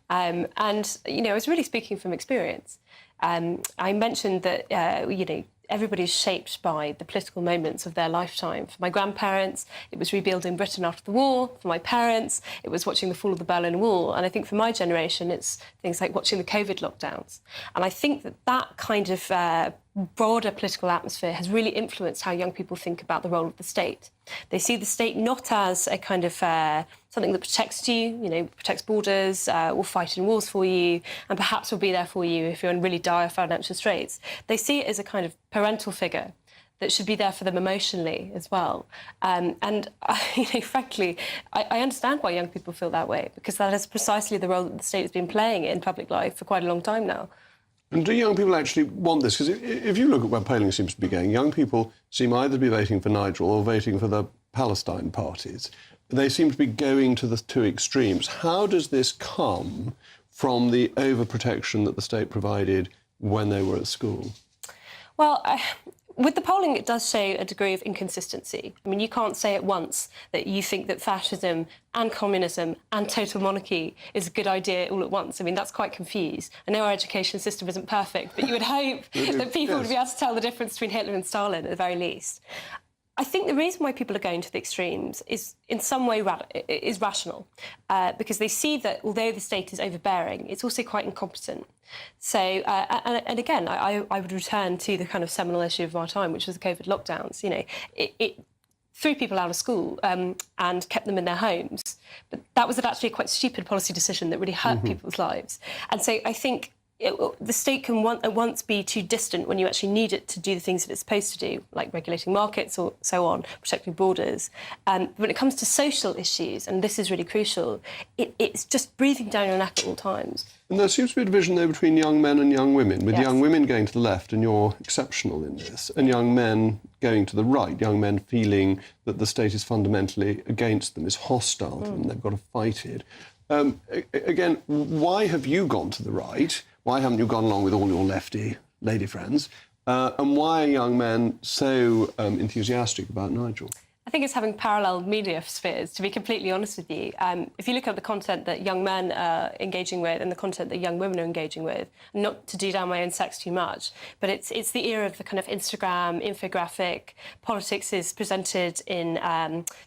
And, you know, I was really speaking from experience. I mentioned that, you know, everybody's shaped by the political moments of their lifetime. For my grandparents, it was rebuilding Britain after the war. For my parents, it was watching the fall of the Berlin Wall. And I think for my generation, it's things like watching the COVID lockdowns. And I think that that kind of broader political atmosphere has really influenced how young people think about the role of the state. They see the state not as a kind of something that protects you, you know, protects borders, will fight in wars for you, and perhaps will be there for you if you're in really dire financial straits. They see it as a kind of parental figure that should be there for them emotionally as well. And you know, frankly, I understand why young people feel that way, because that is precisely the role that the state has been playing in public life for quite a long time now. And do young people actually want this? Because if you look at where polling seems to be going, young people seem either to be voting for Nigel or voting for the Palestine parties. They seem to be going to the two extremes. How does this come from the overprotection that the state provided when they were at school? Well, with the polling, it does show a degree of inconsistency. I mean, you can't say at once that you think that fascism and communism and total monarchy is a good idea all at once. I mean, that's quite confused. I know our education system isn't perfect, but you would hope that people would be able to tell the difference between Hitler and Stalin at the very least. I think the reason why people are going to the extremes is in some way is rational, because they see that although the state is overbearing, it's also quite incompetent. So, and again, I would return to the kind of seminal issue of our time, which was the COVID lockdowns. You know, it threw people out of school and kept them in their homes. But that was actually a quite stupid policy decision that really hurt people's lives. And so I think the state can once be too distant when you actually need it to do the things that it's supposed to do, like regulating markets or so on, protecting borders. When it comes to social issues, and this is really crucial, it's just breathing down your neck at all times. And there seems to be a division, though, between young men and young women, with young women going to the left, and you're exceptional in this, and young men going to the right, young men feeling that the state is fundamentally against them, is hostile to them, they've got to fight it. Again, why have you gone to the right? Why haven't you gone along with all your lefty lady friends? And why are young men so enthusiastic about Nigel? I think it's having parallel media spheres, to be completely honest with you. If you look at the content that young men are engaging with and the content that young women are engaging with, not to do down my own sex too much, but it's the era of the kind of Instagram, infographic. Politics is presented in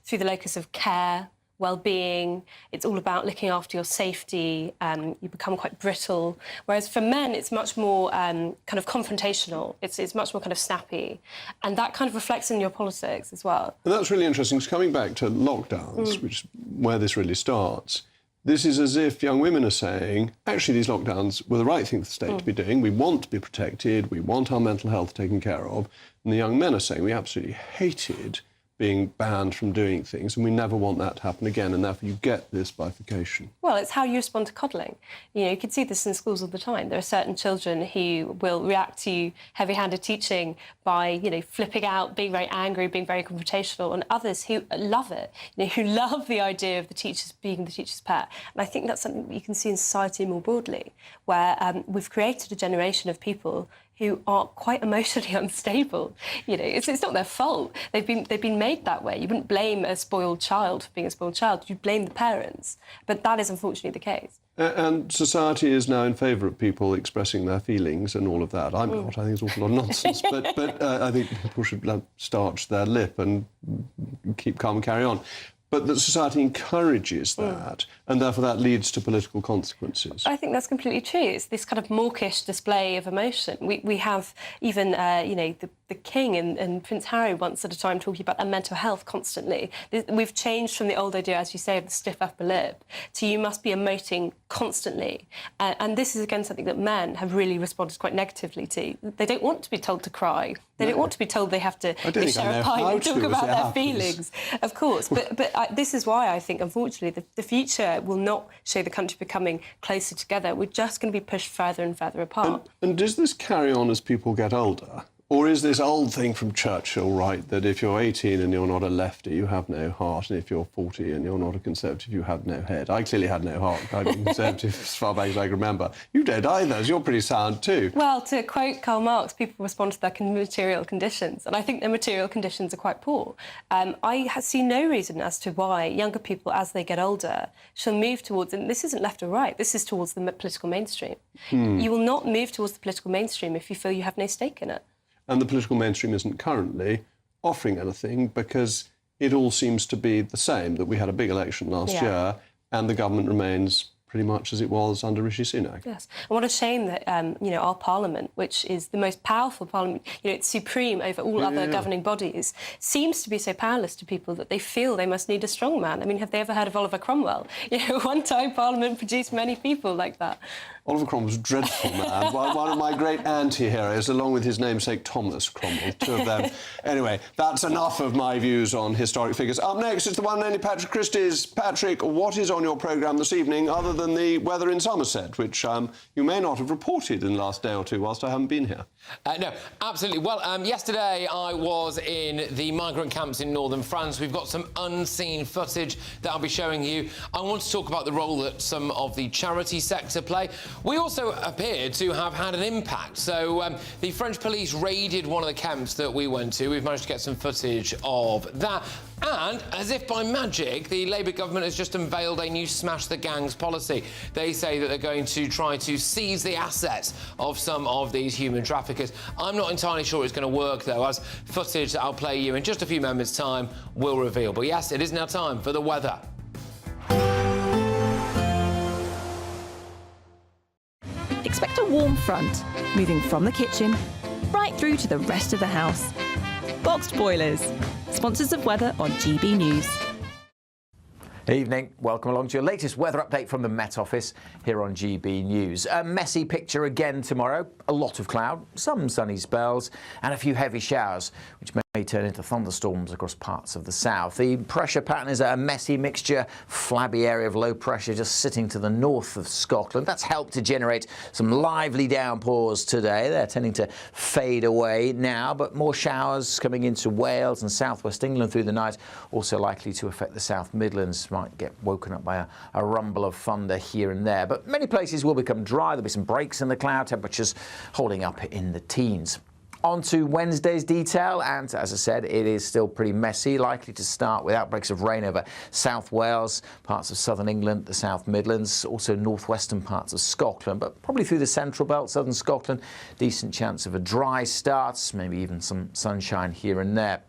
through the locus of care, well-being. It's all about looking after your safety. You become quite brittle. Whereas for men, it's much more kind of confrontational. It's much more kind of snappy. And that kind of reflects in your politics as well. And that's really interesting. So coming back to lockdowns, which is where this really starts, this is as if young women are saying, actually, these lockdowns were the right thing for the state to be doing. We want to be protected. We want our mental health taken care of. And the young men are saying, we absolutely hated being banned from doing things, and we never want that to happen again, and therefore you get this bifurcation. Well, it's how you respond to coddling. You know, you can see this in schools all the time. There are certain children who will react to heavy-handed teaching by, you know, flipping out, being very angry, being very confrontational, and others who love it, you know, who love the idea of the teachers being the teacher's pet. And I think that's something that you can see in society more broadly, where we've created a generation of people who are quite emotionally unstable. You know, it's not their fault. They've been made that way. You wouldn't blame a spoiled child for being a spoiled child. You'd blame the parents. But that is unfortunately the case. And society is now in favour of people expressing their feelings and all of that. I'm not. I think it's an awful lot of nonsense. but I think people should starch their lip and keep calm and carry on. But that society encourages that, and therefore that leads to political consequences. I think that's completely true. It's this kind of mawkish display of emotion. We have even, you know, the King and Prince Harry once at a time talking about their mental health constantly. We've changed from the old idea, as you say, of the stiff upper lip, to you must be emoting constantly. And this is, again, something that men have really responded quite negatively to. They don't want to be told to cry. They don't want to be told they have to share a pint and talk about their feelings. Of course, but this is why I think, unfortunately, the future will not show the country becoming closer together. We're just going to be pushed further and further apart. And does this carry on as people get older? Or is this old thing from Churchill right, that if you're 18 and you're not a lefty, you have no heart, and if you're 40 and you're not a Conservative, you have no head? I clearly had no heart. I've been Conservative as far back as I can remember. You don't either, so you're pretty sound too. Well, to quote Karl Marx, people respond to their material conditions, and I think their material conditions are quite poor. I see no reason as to why younger people, as they get older, shall move towards, and this isn't left or right, this is towards the political mainstream. You will not move towards the political mainstream if you feel you have no stake in it. And the political mainstream isn't currently offering anything because it all seems to be the same, that we had a big election last year and the government remains pretty much as it was under Rishi Sunak. Yes, and what a shame that, you know, our parliament, which is the most powerful parliament, you know, it's supreme over all other governing bodies, seems to be so powerless to people that they feel they must need a strong man. I mean, have they ever heard of Oliver Cromwell? You know, one time parliament produced many people like that. Oliver Cromwell was a dreadful man. One of my great anti-heroes, along with his namesake Thomas Cromwell, two of them. Anyway, that's enough of my views on historic figures. Up next, it's the one and only Patrick Christie's. Patrick, what is on your programme this evening, other than the weather in Somerset, which you may not have reported in the last day or two whilst I haven't been here? No, absolutely. Well, yesterday I was in the migrant camps in northern France. We've got some unseen footage that I'll be showing you. I want to talk about the role that some of the charity sector play. We also appear to have had an impact. So the French police raided one of the camps that we went to. We've managed to get some footage of that. And, as if by magic, the Labour government has just unveiled a new smash the gangs policy. They say that they're going to try to seize the assets of some of these human traffickers. I'm not entirely sure it's going to work, though, as footage that I'll play you in just a few moments' time will reveal. But yes, it is now time for the weather. Expect a warm front, moving from the kitchen right through to the rest of the house. Boxed Boilers, sponsors of weather on GB News. Evening. Welcome along to your latest weather update from the Met Office here on GB News. A messy picture again tomorrow. A lot of cloud, some sunny spells and a few heavy showers, which may turn into thunderstorms across parts of the south. The pressure pattern is a messy mixture, flabby area of low pressure just sitting to the north of Scotland. That's helped to generate some lively downpours today. They're tending to fade away now, but more showers coming into Wales and southwest England through the night, also likely to affect the South Midlands. Might get woken up by a rumble of thunder here and there, but many places will become dry. There'll be some breaks in the cloud, temperatures holding up in the teens. On to Wednesday's detail, and as I said, it is still pretty messy, likely to start with outbreaks of rain over South Wales, parts of southern England, the South Midlands, also northwestern parts of Scotland, but probably through the central belt, southern Scotland, decent chance of a dry start, maybe even some sunshine here and there.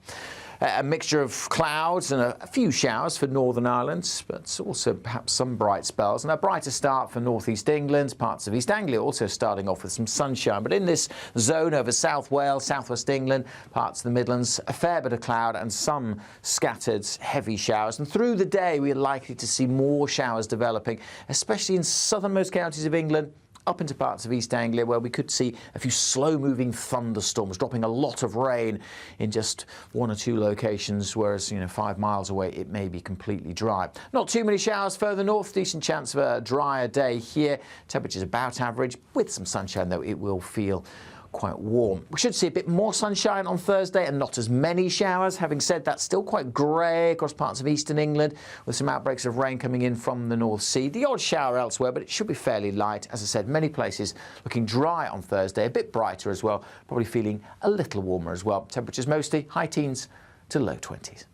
A mixture of clouds and a few showers for Northern Ireland, but also perhaps some bright spells. And a brighter start for North East England, parts of East Anglia also starting off with some sunshine. But in this zone over South Wales, South West England, parts of the Midlands, a fair bit of cloud and some scattered heavy showers. And through the day, we're likely to see more showers developing, especially in southernmost counties of England, up into parts of East Anglia, where we could see a few slow-moving thunderstorms, dropping a lot of rain in just one or two locations, whereas, 5 miles away it may be completely dry. Not too many showers further north, decent chance of a drier day here. Temperatures about average, with some sunshine though it will feel quite warm. We should see a bit more sunshine on Thursday and not as many showers. Having said that, still quite grey across parts of eastern England, with some outbreaks of rain coming in from the North Sea. The odd shower elsewhere, but it should be fairly light. As I said, many places looking dry on Thursday, a bit brighter as well, probably feeling a little warmer as well. Temperatures mostly high teens to low 20s.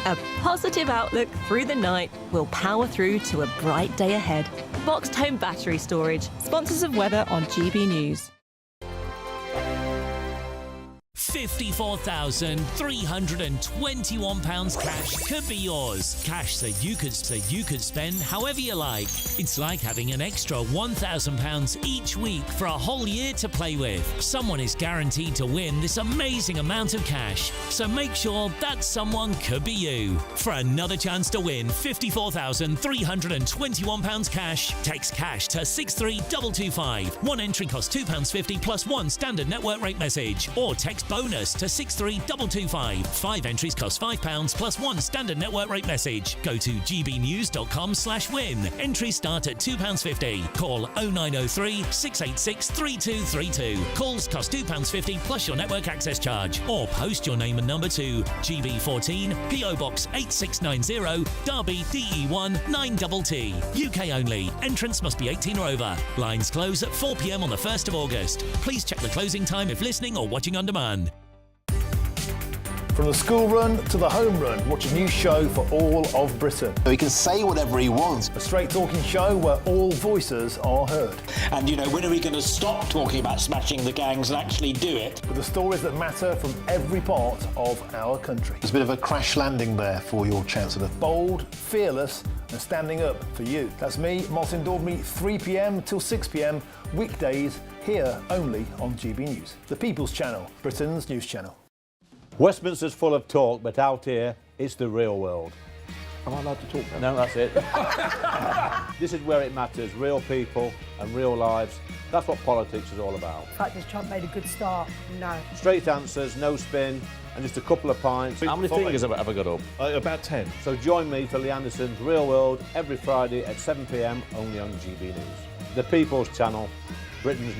A positive outlook through the night will power through to a bright day ahead. Boxed Home Battery Storage, sponsors of weather on GB News. £54,321 cash could be yours. Cash so you could spend however you like. It's like having an extra £1,000 each week for a whole year to play with. Someone is guaranteed to win this amazing amount of cash, so make sure that someone could be you. For another chance to win £54,321 cash, text cash to 63225. One entry costs £2.50 plus one standard network rate message, or text bonus to 63225. 5 entries cost £5 plus one standard network rate message. Go to gbnews.com/win. Entries start at £2.50. Call 0903 686 3232. Calls cost £2.50 plus your network access charge. Or post your name and number to GB14 PO Box 8690 Derby DE1 9TT. UK only. Entrance must be 18 or over. Lines close at 4 p.m. on the 1st of August. Please check the closing time if listening or watching on demand. From the school run to the home run, watch a new show for all of Britain. He can say whatever he wants. A straight talking show where all voices are heard. And, when are we going to stop talking about smashing the gangs and actually do it? With the stories that matter from every part of our country. There's a bit of a crash landing there for your Chancellor. Bold, fearless and standing up for you. That's me, Martin Daubney, 3 p.m. till 6 p.m. weekdays, here only on GB News. The People's Channel, Britain's news channel. Westminster's full of talk, but out here, it's the real world. Am I allowed to talk now? No, that's it. This is where it matters, real people and real lives. That's what politics is all about. The fact is Trump made a good start, no. Straight answers, no spin, and just a couple of pints. How many fingers have I got up? About 10. So join me for Lee Anderson's Real World every Friday at 7 p.m. only on GB News. The People's Channel, Britain's